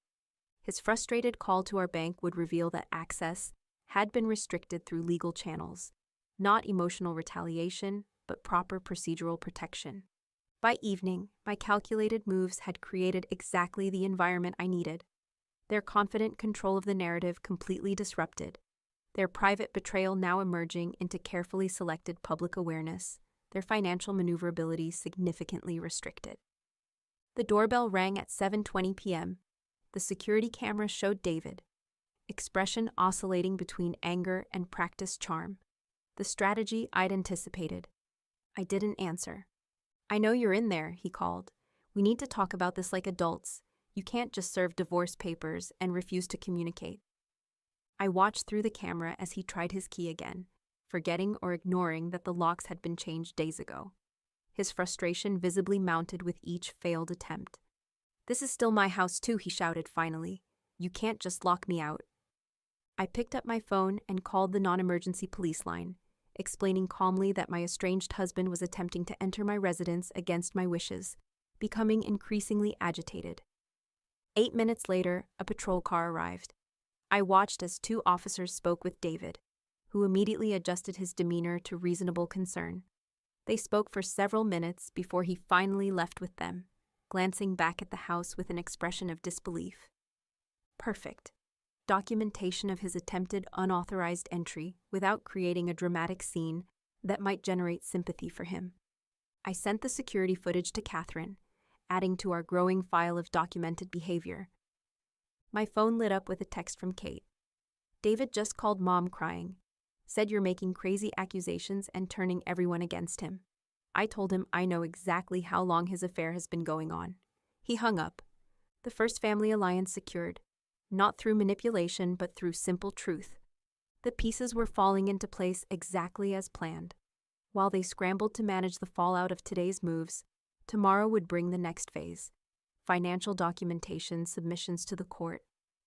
His frustrated call to our bank would reveal that access had been restricted through legal channels, not emotional retaliation, but proper procedural protection. By evening, my calculated moves had created exactly the environment I needed. Their confident control of the narrative completely disrupted, their private betrayal now emerging into carefully selected public awareness, their financial maneuverability significantly restricted. The doorbell rang at 7:20 p.m. The security camera showed David, expression oscillating between anger and practiced charm. The strategy I'd anticipated. I didn't answer. "I know you're in there," he called. "We need to talk about this like adults. You can't just serve divorce papers and refuse to communicate." I watched through the camera as he tried his key again, forgetting or ignoring that the locks had been changed days ago. His frustration visibly mounted with each failed attempt. "This is still my house too," he shouted finally. "You can't just lock me out." I picked up my phone and called the non-emergency police line, explaining calmly that my estranged husband was attempting to enter my residence against my wishes, becoming increasingly agitated. 8 minutes later, a patrol car arrived. I watched as 2 officers spoke with David, who immediately adjusted his demeanor to reasonable concern. They spoke for several minutes before he finally left with them, glancing back at the house with an expression of disbelief. Perfect. Documentation of his attempted unauthorized entry without creating a dramatic scene that might generate sympathy for him. I sent the security footage to Catherine, adding to our growing file of documented behavior. My phone lit up with a text from Kate. "David just called Mom crying. Said you're making crazy accusations and turning everyone against him." I told him I know exactly how long his affair has been going on. He hung up. The first family alliance secured, not through manipulation but through simple truth. The pieces were falling into place exactly as planned. While they scrambled to manage the fallout of today's moves, tomorrow would bring the next phase: financial documentation, submissions to the court,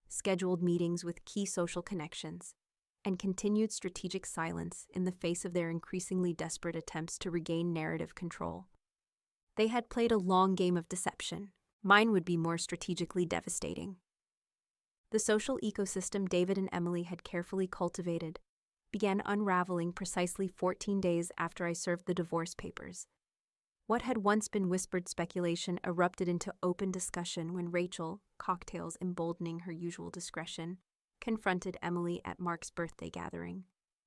scheduled meetings with key social connections, and continued strategic silence in the face of their increasingly desperate attempts to regain narrative control. They had played a long game of deception. Mine would be more strategically devastating. The social ecosystem David and Emily had carefully cultivated began unraveling precisely 14 days after I served the divorce papers. What had once been whispered speculation erupted into open discussion when Rachel, cocktails emboldening her usual discretion, confronted Emily at Mark's birthday gathering.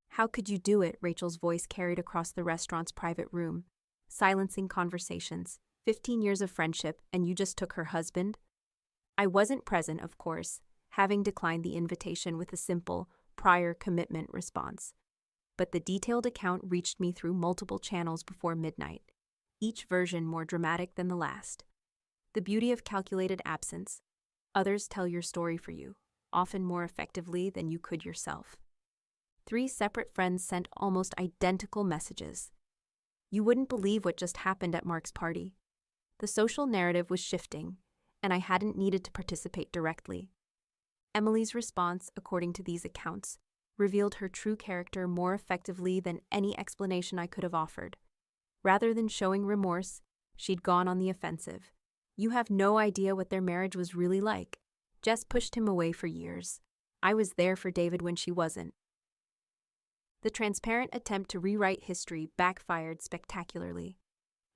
"How could you do it?" Rachel's voice carried across the restaurant's private room, silencing conversations. 15 years of friendship, and you just took her husband? I wasn't present, of course, having declined the invitation with a simple, prior commitment response. But the detailed account reached me through multiple channels before midnight, each version more dramatic than the last. The beauty of calculated absence. Others tell your story for you, often more effectively than you could yourself. 3 separate friends sent almost identical messages. You wouldn't believe what just happened at Mark's party. The social narrative was shifting, and I hadn't needed to participate directly. Emily's response, according to these accounts, revealed her true character more effectively than any explanation I could have offered. Rather than showing remorse, she'd gone on the offensive. You have no idea what their marriage was really like. Jess pushed him away for years. I was there for David when she wasn't. The transparent attempt to rewrite history backfired spectacularly.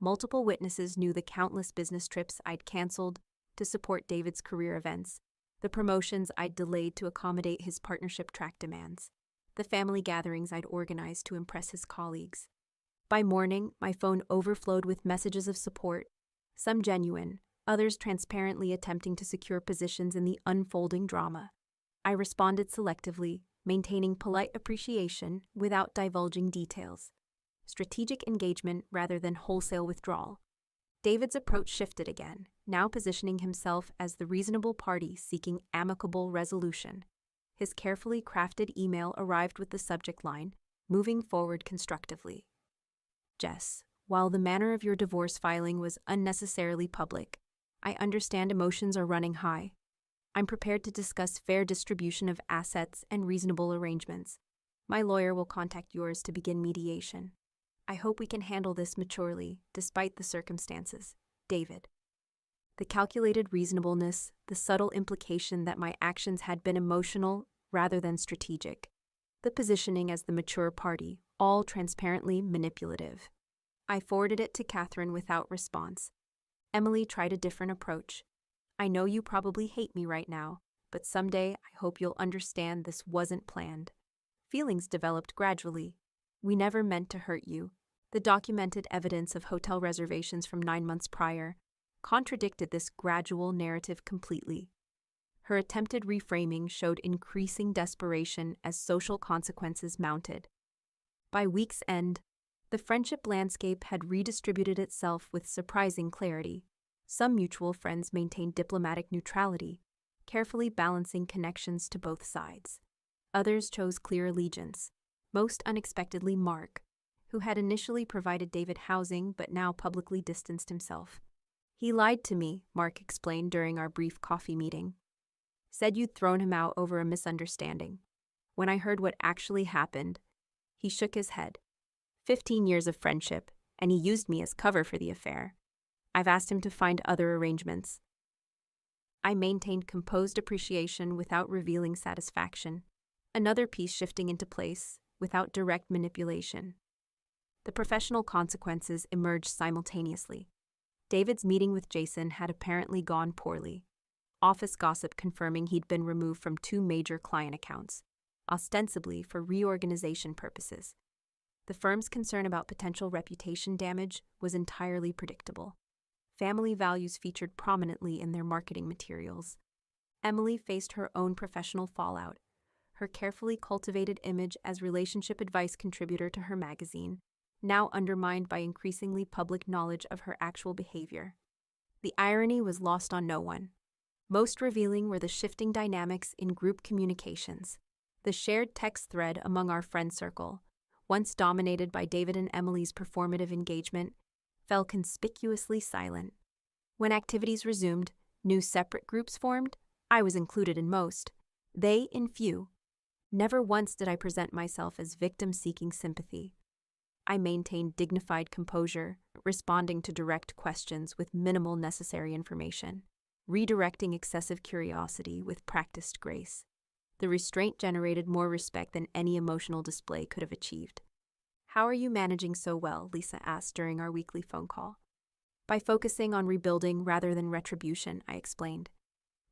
Multiple witnesses knew the countless business trips I'd canceled to support David's career events, the promotions I'd delayed to accommodate his partnership track demands, the family gatherings I'd organized to impress his colleagues. By morning, my phone overflowed with messages of support, some genuine, others transparently attempting to secure positions in the unfolding drama. I responded selectively, maintaining polite appreciation without divulging details. Strategic engagement rather than wholesale withdrawal. David's approach shifted again, now positioning himself as the reasonable party seeking amicable resolution. His carefully crafted email arrived with the subject line, "Moving forward constructively." Jess, while the manner of your divorce filing was unnecessarily public, I understand emotions are running high. I'm prepared to discuss fair distribution of assets and reasonable arrangements. My lawyer will contact yours to begin mediation. I hope we can handle this maturely, despite the circumstances. David. The calculated reasonableness, the subtle implication that my actions had been emotional rather than strategic. The positioning as the mature party, all transparently manipulative. I forwarded it to Catherine without response. Emily tried a different approach. I know you probably hate me right now, but someday I hope you'll understand this wasn't planned. Feelings developed gradually. We never meant to hurt you. The documented evidence of hotel reservations from 9 months prior contradicted this gradual narrative completely. Her attempted reframing showed increasing desperation as social consequences mounted. By week's end, the friendship landscape had redistributed itself with surprising clarity. Some mutual friends maintained diplomatic neutrality, carefully balancing connections to both sides. Others chose clear allegiance, most unexpectedly Mark, who had initially provided David housing but now publicly distanced himself. He lied to me, Mark explained during our brief coffee meeting. Said you'd thrown him out over a misunderstanding. When I heard what actually happened, he shook his head. 15 years of friendship, and he used me as cover for the affair. I've asked him to find other arrangements. I maintained composed appreciation without revealing satisfaction, another piece shifting into place without direct manipulation. The professional consequences emerged simultaneously. David's meeting with Jason had apparently gone poorly. Office gossip confirming he'd been removed from 2 major client accounts, ostensibly for reorganization purposes. The firm's concern about potential reputation damage was entirely predictable. Family values featured prominently in their marketing materials. Emily faced her own professional fallout, her carefully cultivated image as relationship advice contributor to her magazine, now undermined by increasingly public knowledge of her actual behavior. The irony was lost on no one. Most revealing were the shifting dynamics in group communications. The shared text thread among our friend circle, once dominated by David and Emily's performative engagement, fell conspicuously silent. When activities resumed, new separate groups formed. I was included in most, they in few. Never once did I present myself as victim seeking sympathy. I maintained dignified composure, responding to direct questions with minimal necessary information, redirecting excessive curiosity with practiced grace. The restraint generated more respect than any emotional display could have achieved. How are you managing so well? Lisa asked during our weekly phone call. By focusing on rebuilding rather than retribution, I explained.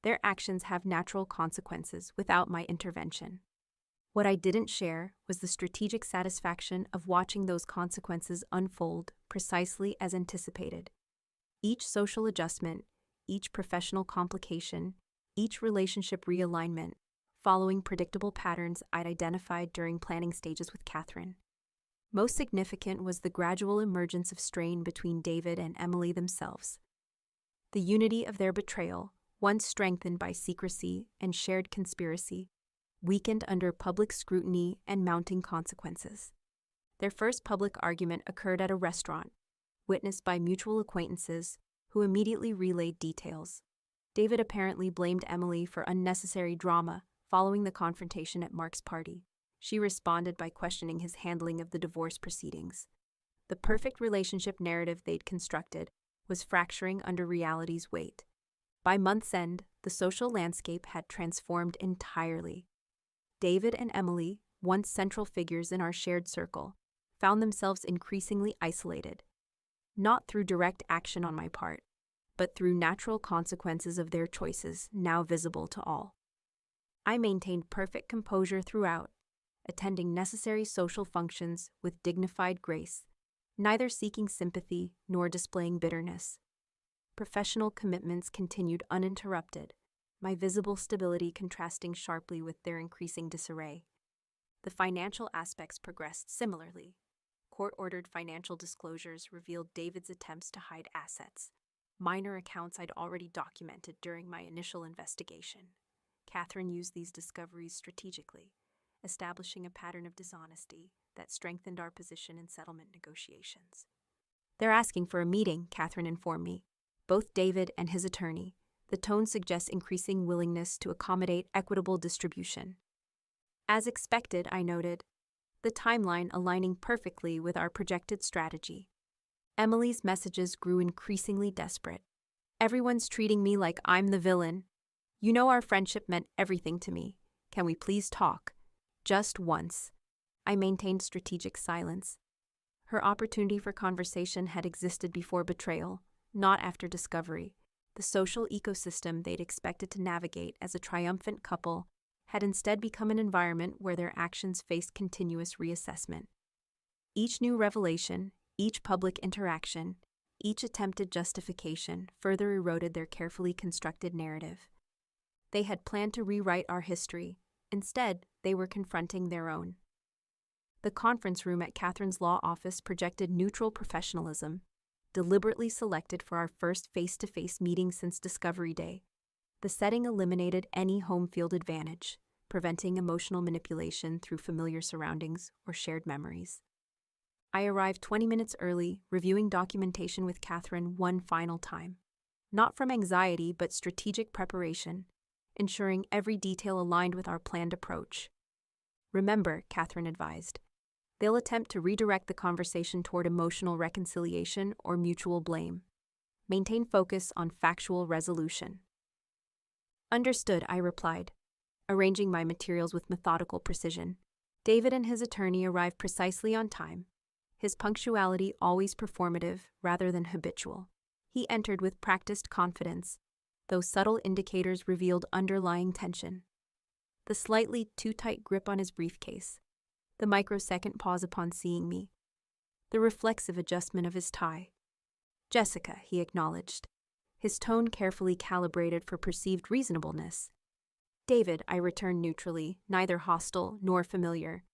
Their actions have natural consequences without my intervention. What I didn't share was the strategic satisfaction of watching those consequences unfold precisely as anticipated. Each social adjustment, each professional complication, each relationship realignment, following predictable patterns I'd identified during planning stages with Catherine. Most significant was the gradual emergence of strain between David and Emily themselves. The unity of their betrayal, once strengthened by secrecy and shared conspiracy, weakened under public scrutiny and mounting consequences. Their first public argument occurred at a restaurant, witnessed by mutual acquaintances who immediately relayed details. David apparently blamed Emily for unnecessary drama following the confrontation at Mark's party. She responded by questioning his handling of the divorce proceedings. The perfect relationship narrative they'd constructed was fracturing under reality's weight. By month's end, the social landscape had transformed entirely. David and Emily, once central figures in our shared circle, found themselves increasingly isolated, not through direct action on my part, but through natural consequences of their choices now visible to all. I maintained perfect composure throughout, attending necessary social functions with dignified grace, neither seeking sympathy nor displaying bitterness. Professional commitments continued uninterrupted, my visible stability contrasting sharply with their increasing disarray. The financial aspects progressed similarly. Court-ordered financial disclosures revealed David's attempts to hide assets, minor accounts I'd already documented during my initial investigation. Catherine used these discoveries strategically, establishing a pattern of dishonesty that strengthened our position in settlement negotiations. "They're asking for a meeting," Catherine informed me. Both David and his attorney. The tone suggests increasing willingness to accommodate equitable distribution. As expected, I noted, the timeline aligning perfectly with our projected strategy. Emily's messages grew increasingly desperate. "Everyone's treating me like I'm the villain. You know our friendship meant everything to me. Can we please talk? Just once." I maintained strategic silence. Her opportunity for conversation had existed before betrayal, not after discovery. The social ecosystem they'd expected to navigate as a triumphant couple had instead become an environment where their actions faced continuous reassessment. Each new revelation, each public interaction, each attempted justification further eroded their carefully constructed narrative. They had planned to rewrite our history. Instead, they were confronting their own. The conference room at Catherine's law office projected neutral professionalism, deliberately selected for our first face-to-face meeting since Discovery Day. The setting eliminated any home field advantage, preventing emotional manipulation through familiar surroundings or shared memories. I arrived 20 minutes early, reviewing documentation with Catherine one final time. Not from anxiety, but strategic preparation, ensuring every detail aligned with our planned approach. "Remember," Catherine advised, "they'll attempt to redirect the conversation toward emotional reconciliation or mutual blame. Maintain focus on factual resolution." "Understood," I replied, arranging my materials with methodical precision. David and his attorney arrived precisely on time, his punctuality always performative rather than habitual. He entered with practiced confidence, though subtle indicators revealed underlying tension. The slightly too tight grip on his briefcase, the microsecond pause upon seeing me, the reflexive adjustment of his tie. "Jessica," he acknowledged, his tone carefully calibrated for perceived reasonableness. "David," I returned neutrally, neither hostile nor familiar.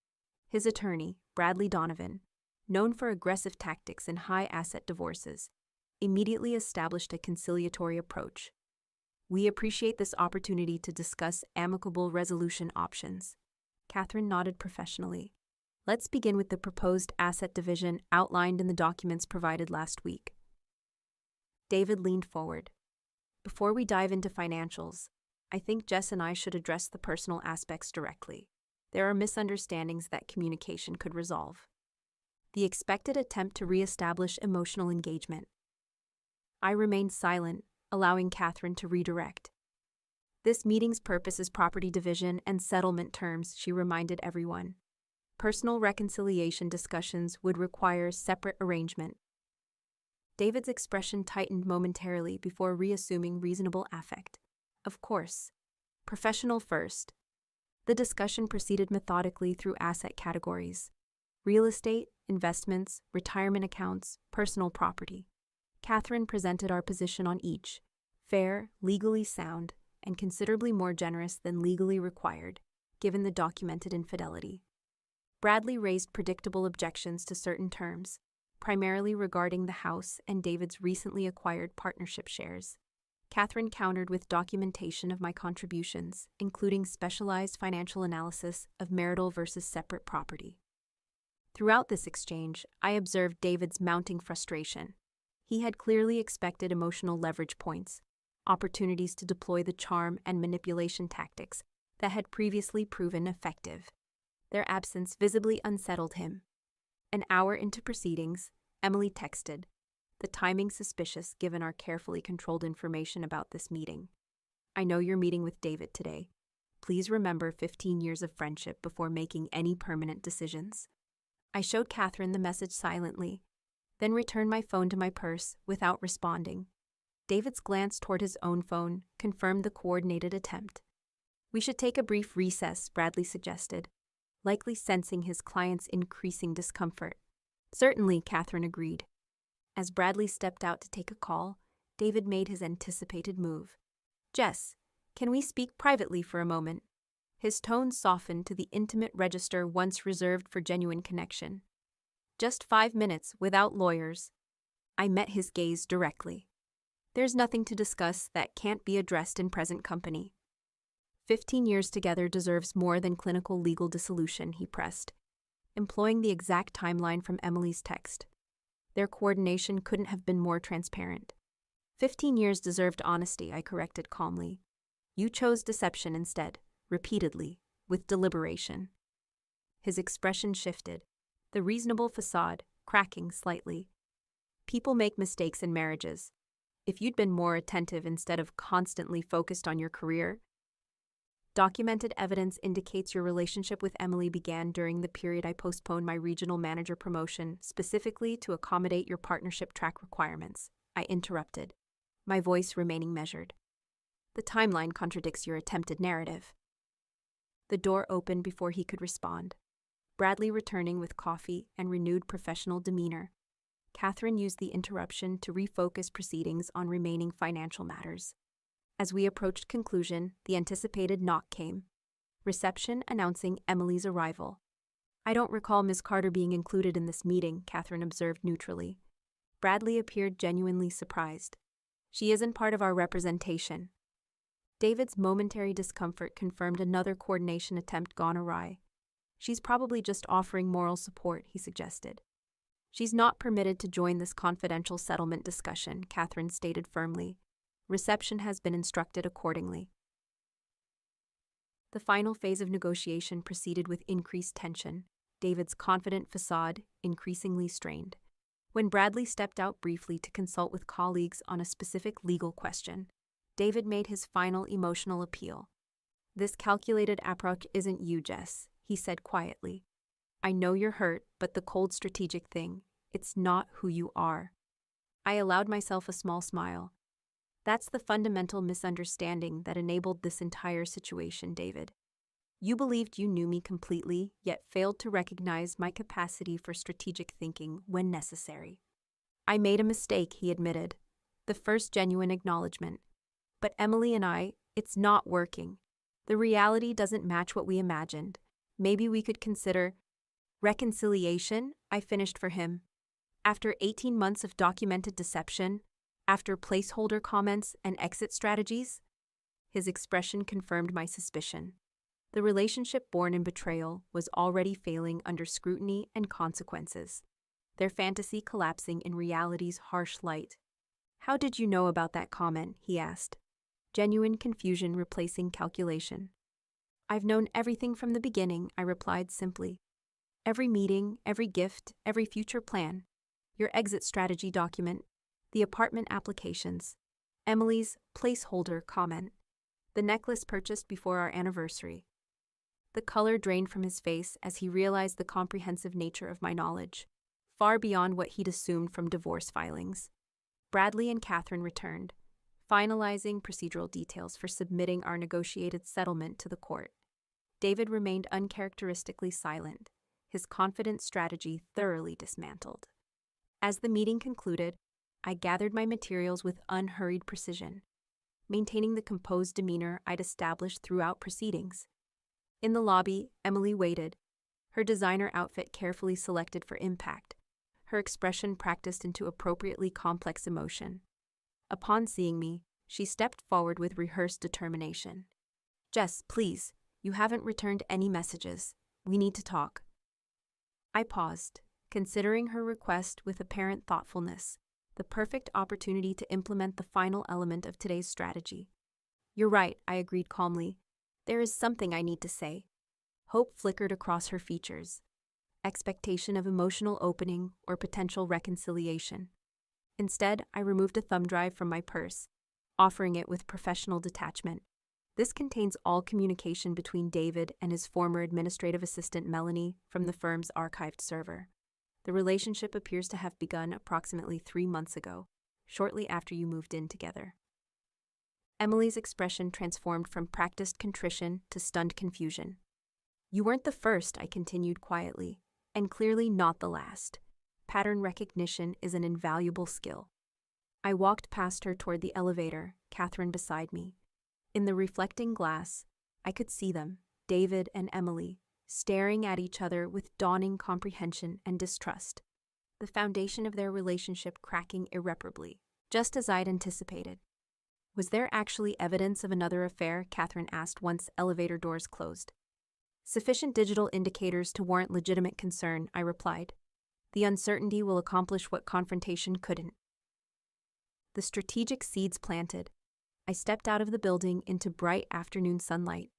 His attorney, Bradley Donovan, known for aggressive tactics in high-asset divorces, immediately established a conciliatory approach. "We appreciate this opportunity to discuss amicable resolution options." Catherine nodded professionally. "Let's begin with the proposed asset division outlined in the documents provided last week." David leaned forward. "Before we dive into financials, I think Jess and I should address the personal aspects directly. There are misunderstandings that communication could resolve." The expected attempt to reestablish emotional engagement. I remained silent, allowing Catherine to redirect. "This meeting's purpose is property division and settlement terms," she reminded everyone. "Personal reconciliation discussions would require separate arrangement." David's expression tightened momentarily before reassuming reasonable affect. "Of course. Professional first." The discussion proceeded methodically through asset categories: real estate, investments, retirement accounts, personal property. Catherine presented our position on each: fair, legally sound, and considerably more generous than legally required, given the documented infidelity. Bradley raised predictable objections to certain terms, primarily regarding the house and David's recently acquired partnership shares. Catherine countered with documentation of my contributions, including specialized financial analysis of marital versus separate property. Throughout this exchange, I observed David's mounting frustration. He had clearly expected emotional leverage points, opportunities to deploy the charm and manipulation tactics that had previously proven effective. Their absence visibly unsettled him. An hour into proceedings, Emily texted, the timing suspicious given our carefully controlled information about this meeting. I know you're meeting with David today. Please remember 15 years of friendship before making any permanent decisions. I showed Catherine the message silently, then returned my phone to my purse without responding. David's glance toward his own phone confirmed the coordinated attempt. We should take a brief recess, Bradley suggested, likely sensing his client's increasing discomfort. Certainly, Catherine agreed. As Bradley stepped out to take a call, David made his anticipated move. Jess, can we speak privately for a moment? His tone softened to the intimate register once reserved for genuine connection. Just 5 minutes, without lawyers. I met his gaze directly. There's nothing to discuss that can't be addressed in present company. 15 years together deserves more than clinical legal dissolution, he pressed, employing the exact timeline from Emily's text. Their coordination couldn't have been more transparent. 15 years deserved honesty, I corrected calmly. You chose deception instead, repeatedly, with deliberation. His expression shifted, the reasonable facade cracking slightly. People make mistakes in marriages. If you'd been more attentive instead of constantly focused on your career. Documented evidence indicates your relationship with Emily began during the period I postponed my regional manager promotion specifically to accommodate your partnership track requirements. I interrupted, my voice remaining measured. The timeline contradicts your attempted narrative. The door opened before he could respond. Bradley returning with coffee and renewed professional demeanor. Catherine used the interruption to refocus proceedings on remaining financial matters. As we approached conclusion, the anticipated knock came. Reception announcing Emily's arrival. I don't recall Miss Carter being included in this meeting, Catherine observed neutrally. Bradley appeared genuinely surprised. She isn't part of our representation. David's momentary discomfort confirmed another coordination attempt gone awry. She's probably just offering moral support, he suggested. She's not permitted to join this confidential settlement discussion, Catherine stated firmly. Reception has been instructed accordingly. The final phase of negotiation proceeded with increased tension, David's confident facade increasingly strained. When Bradley stepped out briefly to consult with colleagues on a specific legal question, David made his final emotional appeal. This calculated approach isn't you, Jess, he said quietly. I know you're hurt, but the cold strategic thing, it's not who you are. I allowed myself a small smile. That's the fundamental misunderstanding that enabled this entire situation, David. You believed you knew me completely, yet failed to recognize my capacity for strategic thinking when necessary. I made a mistake, he admitted. The first genuine acknowledgement. But Emily and I, it's not working. The reality doesn't match what we imagined. Maybe we could consider reconciliation, I finished for him. After 18 months of documented deception, after placeholder comments and exit strategies, his expression confirmed my suspicion. The relationship born in betrayal was already failing under scrutiny and consequences, their fantasy collapsing in reality's harsh light. How did you know about that comment? He asked, genuine confusion replacing calculation. I've known everything from the beginning, I replied simply. Every meeting, every gift, every future plan, your exit strategy document, the apartment applications, Emily's placeholder comment, the necklace purchased before our anniversary. The color drained from his face as he realized the comprehensive nature of my knowledge, far beyond what he'd assumed from divorce filings. Bradley and Catherine returned, finalizing procedural details for submitting our negotiated settlement to the court. David remained uncharacteristically silent, his confident strategy thoroughly dismantled. As the meeting concluded, I gathered my materials with unhurried precision, maintaining the composed demeanor I'd established throughout proceedings. In the lobby, Emily waited, her designer outfit carefully selected for impact, her expression practiced into appropriately complex emotion. Upon seeing me, she stepped forward with rehearsed determination. Jess, please, you haven't returned any messages. We need to talk. I paused, considering her request with apparent thoughtfulness, the perfect opportunity to implement the final element of today's strategy. You're right, I agreed calmly. There is something I need to say. Hope flickered across her features. Expectation of emotional opening or potential reconciliation. Instead, I removed a thumb drive from my purse, offering it with professional detachment. This contains all communication between David and his former administrative assistant Melanie from the firm's archived server. The relationship appears to have begun approximately 3 months ago, shortly after you moved in together. Emily's expression transformed from practiced contrition to stunned confusion. You weren't the first, I continued quietly, and clearly not the last. Pattern recognition is an invaluable skill. I walked past her toward the elevator, Catherine beside me. In the reflecting glass, I could see them, David and Emily, staring at each other with dawning comprehension and distrust, the foundation of their relationship cracking irreparably, just as I'd anticipated. Was there actually evidence of another affair? Catherine asked once elevator doors closed. Sufficient digital indicators to warrant legitimate concern, I replied. The uncertainty will accomplish what confrontation couldn't. The strategic seeds planted. I stepped out of the building into bright afternoon sunlight,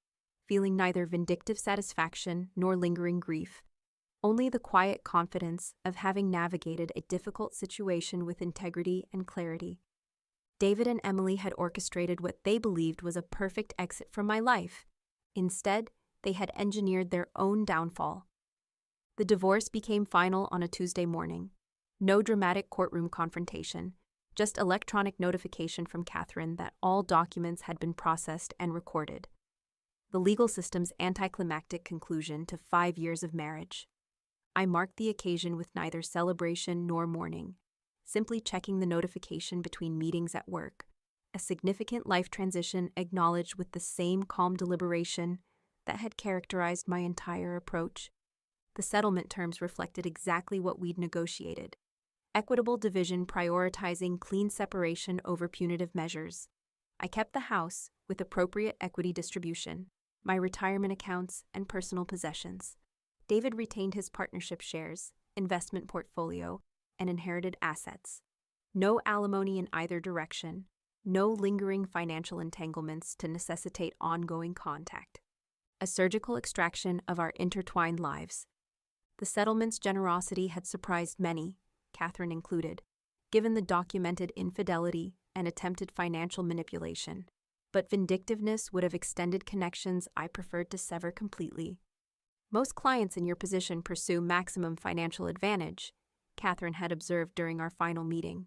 feeling neither vindictive satisfaction nor lingering grief, only the quiet confidence of having navigated a difficult situation with integrity and clarity. David and Emily had orchestrated what they believed was a perfect exit from my life. Instead, they had engineered their own downfall. The divorce became final on a Tuesday morning. No dramatic courtroom confrontation, just electronic notification from Catherine that all documents had been processed and recorded. The legal system's anticlimactic conclusion to 5 years of marriage. I marked the occasion with neither celebration nor mourning, simply checking the notification between meetings at work, a significant life transition acknowledged with the same calm deliberation that had characterized my entire approach. The settlement terms reflected exactly what we'd negotiated. Equitable division prioritizing clean separation over punitive measures. I kept the house with appropriate equity distribution, my retirement accounts, and personal possessions. David retained his partnership shares, investment portfolio, and inherited assets. No alimony in either direction, no lingering financial entanglements to necessitate ongoing contact. A surgical extraction of our intertwined lives. The settlement's generosity had surprised many, Catherine included, given the documented infidelity and attempted financial manipulation. But vindictiveness would have extended connections I preferred to sever completely. Most clients in your position pursue maximum financial advantage, Catherine had observed during our final meeting.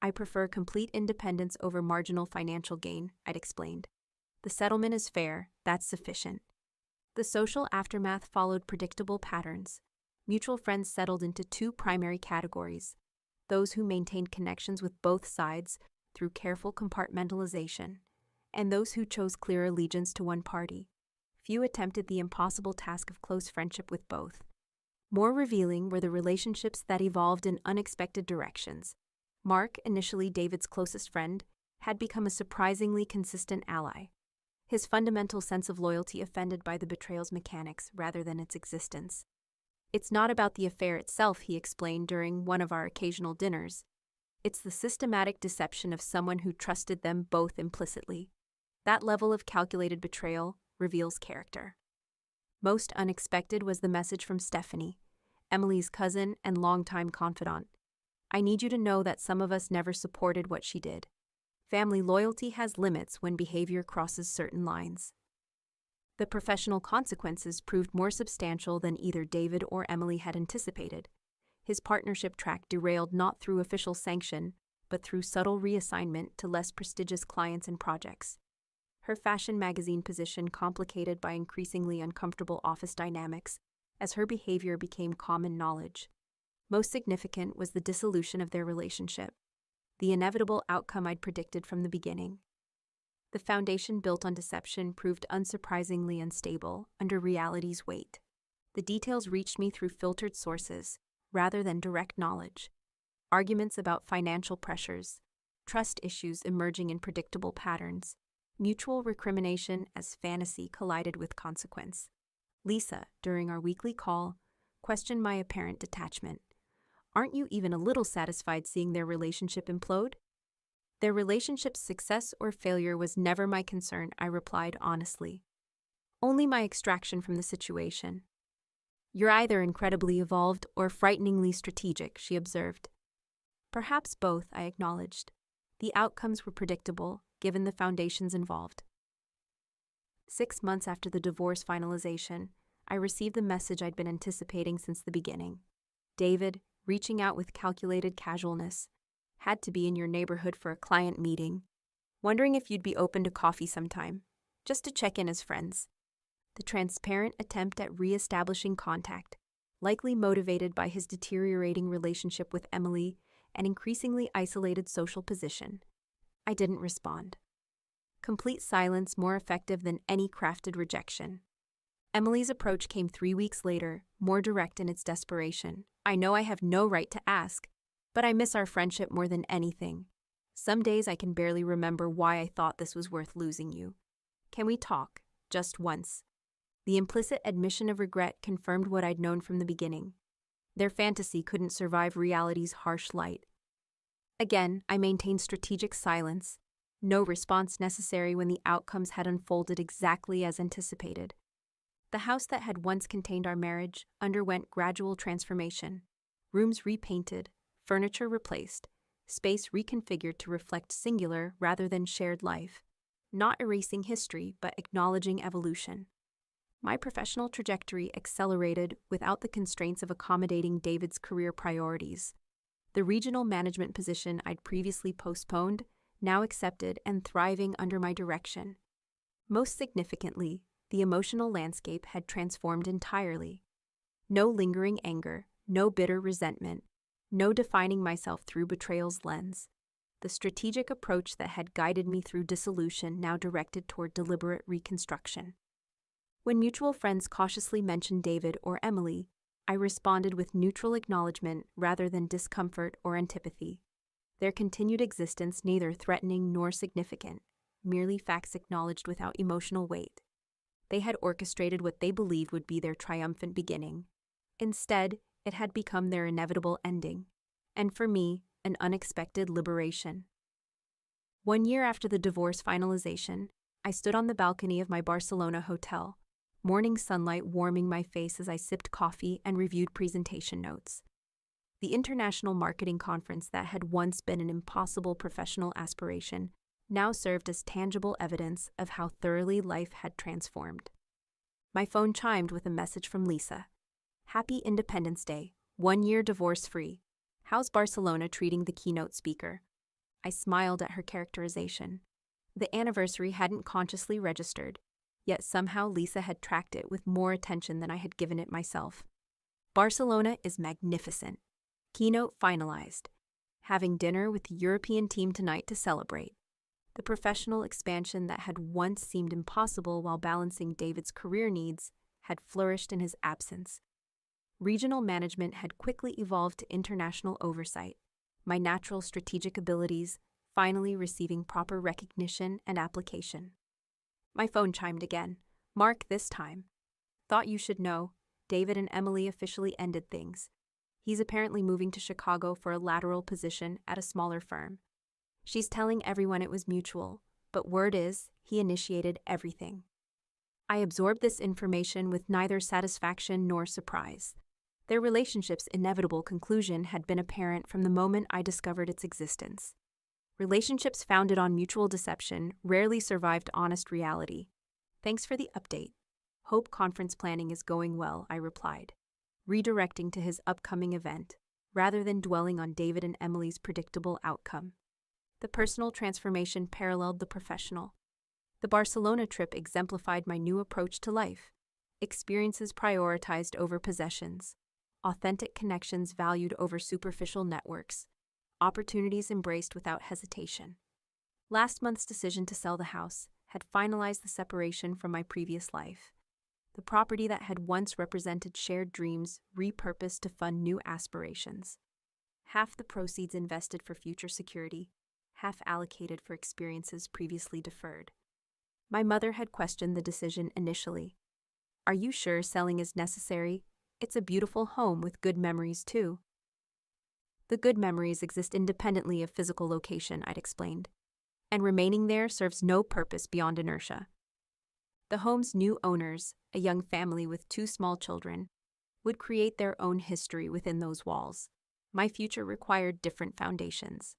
I prefer complete independence over marginal financial gain, I'd explained. The settlement is fair, that's sufficient. The social aftermath followed predictable patterns. Mutual friends settled into 2 primary categories: those who maintained connections with both sides through careful compartmentalization, and those who chose clear allegiance to one party. Few attempted the impossible task of close friendship with both. More revealing were the relationships that evolved in unexpected directions. Mark, initially David's closest friend, had become a surprisingly consistent ally. His fundamental sense of loyalty offended by the betrayal's mechanics rather than its existence. It's not about the affair itself, he explained during one of our occasional dinners. It's the systematic deception of someone who trusted them both implicitly. That level of calculated betrayal reveals character. Most unexpected was the message from Stephanie, Emily's cousin and longtime confidant. I need you to know that some of us never supported what she did. Family loyalty has limits when behavior crosses certain lines. The professional consequences proved more substantial than either David or Emily had anticipated. His partnership track derailed not through official sanction, but through subtle reassignment to less prestigious clients and projects. Her fashion magazine position complicated by increasingly uncomfortable office dynamics as her behavior became common knowledge. Most significant was the dissolution of their relationship, the inevitable outcome I'd predicted from the beginning. The foundation built on deception proved unsurprisingly unstable under reality's weight. The details reached me through filtered sources, rather than direct knowledge. Arguments about financial pressures, trust issues emerging in predictable patterns, mutual recrimination as fantasy collided with consequence. Lisa, during our weekly call, questioned my apparent detachment. Aren't you even a little satisfied seeing their relationship implode? Their relationship's success or failure was never my concern, I replied honestly. Only my extraction from the situation. You're either incredibly evolved or frighteningly strategic, she observed. Perhaps both, I acknowledged. The outcomes were predictable, given the foundations involved. 6 months after the divorce finalization, I received the message I'd been anticipating since the beginning. David, reaching out with calculated casualness, had to be in your neighborhood for a client meeting. Wondering if you'd be open to coffee sometime, just to check in as friends. The transparent attempt at re-establishing contact, likely motivated by his deteriorating relationship with Emily and increasingly isolated social position. I didn't respond. Complete silence more effective than any crafted rejection. Emily's approach came 3 weeks later, more direct in its desperation. I know I have no right to ask, but I miss our friendship more than anything. Some days I can barely remember why I thought this was worth losing you. Can we talk, just once? The implicit admission of regret confirmed what I'd known from the beginning. Their fantasy couldn't survive reality's harsh light. Again, I maintained strategic silence, no response necessary when the outcomes had unfolded exactly as anticipated. The house that had once contained our marriage underwent gradual transformation. Rooms repainted, furniture replaced, space reconfigured to reflect singular rather than shared life, not erasing history but acknowledging evolution. My professional trajectory accelerated without the constraints of accommodating David's career priorities. The regional management position I'd previously postponed, now accepted and thriving under my direction. Most significantly, the emotional landscape had transformed entirely. No lingering anger, no bitter resentment, no defining myself through betrayal's lens. The strategic approach that had guided me through dissolution now directed toward deliberate reconstruction. When mutual friends cautiously mentioned David or Emily, I responded with neutral acknowledgement rather than discomfort or antipathy. Their continued existence neither threatening nor significant, merely facts acknowledged without emotional weight. They had orchestrated what they believed would be their triumphant beginning. Instead, it had become their inevitable ending, and for me, an unexpected liberation. 1 year after the divorce finalization, I stood on the balcony of my Barcelona hotel, morning sunlight warming my face as I sipped coffee and reviewed presentation notes. The international marketing conference that had once been an impossible professional aspiration now served as tangible evidence of how thoroughly life had transformed. My phone chimed with a message from Lisa. Happy Independence Day, 1 year divorce-free. How's Barcelona treating the keynote speaker? I smiled at her characterization. The anniversary hadn't consciously registered, yet somehow Lisa had tracked it with more attention than I had given it myself. Barcelona is magnificent. Keynote finalized. Having dinner with the European team tonight to celebrate. The professional expansion that had once seemed impossible while balancing David's career needs had flourished in his absence. Regional management had quickly evolved to international oversight, my natural strategic abilities finally receiving proper recognition and application. My phone chimed again. Mark, this time. Thought you should know, David and Emily officially ended things. He's apparently moving to Chicago for a lateral position at a smaller firm. She's telling everyone it was mutual, but word is, he initiated everything. I absorbed this information with neither satisfaction nor surprise. Their relationship's inevitable conclusion had been apparent from the moment I discovered its existence. Relationships founded on mutual deception rarely survived honest reality. Thanks for the update. Hope conference planning is going well, I replied, redirecting to his upcoming event, rather than dwelling on David and Emily's predictable outcome. The personal transformation paralleled the professional. The Barcelona trip exemplified my new approach to life. Experiences prioritized over possessions. Authentic connections valued over superficial networks. Opportunities embraced without hesitation. Last month's decision to sell the house had finalized the separation from my previous life. The property that had once represented shared dreams repurposed to fund new aspirations. Half the proceeds invested for future security, half allocated for experiences previously deferred. My mother had questioned the decision initially. Are you sure selling is necessary? It's a beautiful home with good memories, too. The good memories exist independently of physical location, I'd explained, and remaining there serves no purpose beyond inertia. The home's new owners, a young family with 2 small children, would create their own history within those walls. My future required different foundations.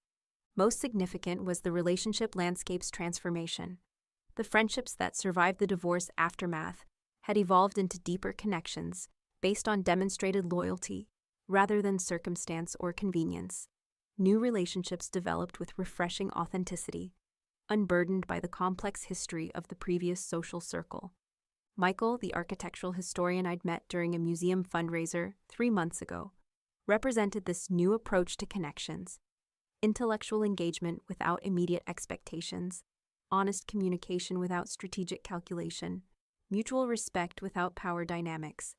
Most significant was the relationship landscape's transformation. The friendships that survived the divorce aftermath had evolved into deeper connections based on demonstrated loyalty rather than circumstance or convenience. New relationships developed with refreshing authenticity, unburdened by the complex history of the previous social circle. Michael, the architectural historian I'd met during a museum fundraiser 3 months ago, represented this new approach to connections: intellectual engagement without immediate expectations, honest communication without strategic calculation, mutual respect without power dynamics.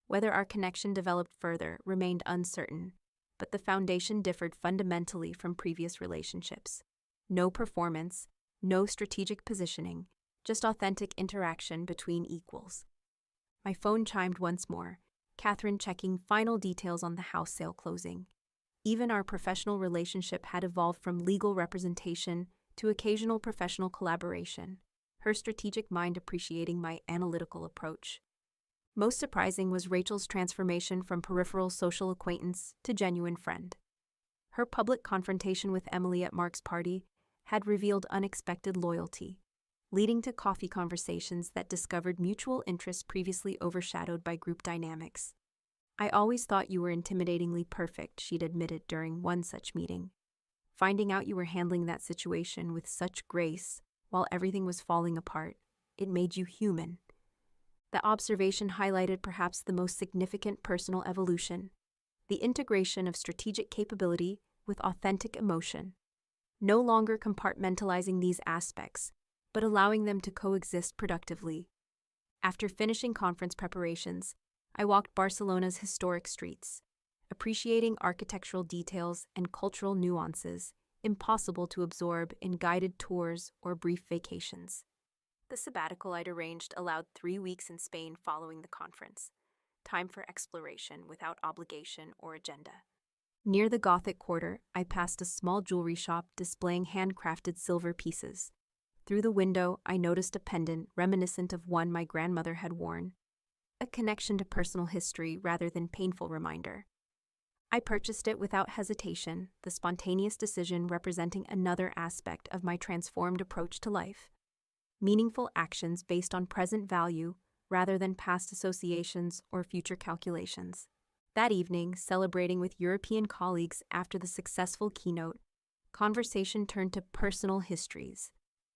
Whether our connection developed further remained uncertain, but the foundation differed fundamentally from previous relationships. No performance, no strategic positioning, just authentic interaction between equals. My phone chimed once more, Catherine checking final details on the house sale closing. Even our professional relationship had evolved from legal representation to occasional professional collaboration, her strategic mind appreciating my analytical approach. Most surprising was Rachel's transformation from peripheral social acquaintance to genuine friend. Her public confrontation with Emily at Mark's party had revealed unexpected loyalty, leading to coffee conversations that discovered mutual interests previously overshadowed by group dynamics. "I always thought you were intimidatingly perfect," she'd admitted during one such meeting. "Finding out you were handling that situation with such grace while everything was falling apart, it made you human." The observation highlighted perhaps the most significant personal evolution: the integration of strategic capability with authentic emotion. No longer compartmentalizing these aspects, but allowing them to coexist productively. After finishing conference preparations, I walked Barcelona's historic streets, appreciating architectural details and cultural nuances impossible to absorb in guided tours or brief vacations. The sabbatical I'd arranged allowed 3 weeks in Spain following the conference, time for exploration without obligation or agenda. Near the Gothic Quarter, I passed a small jewelry shop displaying handcrafted silver pieces. Through the window, I noticed a pendant reminiscent of one my grandmother had worn, a connection to personal history rather than painful reminder. I purchased it without hesitation, the spontaneous decision representing another aspect of my transformed approach to life. Meaningful actions based on present value rather than past associations or future calculations. That evening, celebrating with European colleagues after the successful keynote, conversation turned to personal histories.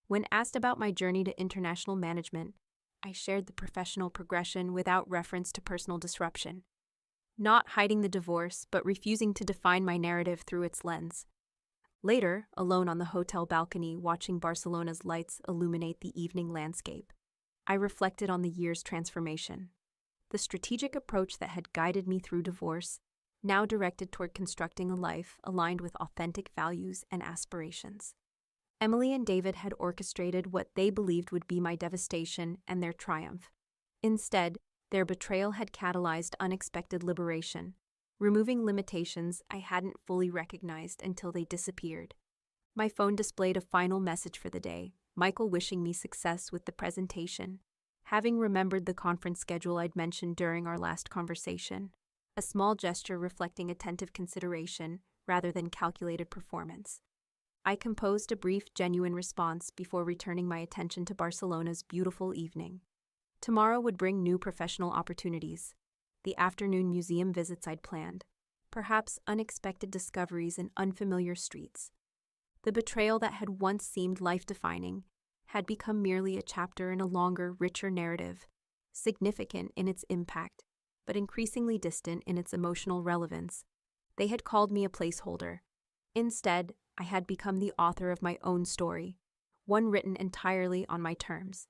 When asked about my journey to international management, I shared the professional progression without reference to personal disruption, not hiding the divorce but refusing to define my narrative through its lens. Later, alone on the hotel balcony watching Barcelona's lights illuminate the evening landscape, I reflected on the year's transformation. The strategic approach that had guided me through divorce, now directed toward constructing a life aligned with authentic values and aspirations. Emily and David had orchestrated what they believed would be my devastation and their triumph. Instead, their betrayal had catalyzed unexpected liberation, removing limitations I hadn't fully recognized until they disappeared. My phone displayed a final message for the day, Michael wishing me success with the presentation, having remembered the conference schedule I'd mentioned during our last conversation, a small gesture reflecting attentive consideration rather than calculated performance. I composed a brief, genuine response before returning my attention to Barcelona's beautiful evening. Tomorrow would bring new professional opportunities, the afternoon museum visits I'd planned, perhaps unexpected discoveries in unfamiliar streets. The betrayal that had once seemed life-defining had become merely a chapter in a longer, richer narrative, significant in its impact, but increasingly distant in its emotional relevance. They had called me a placeholder. Instead, I had become the author of my own story, one written entirely on my terms.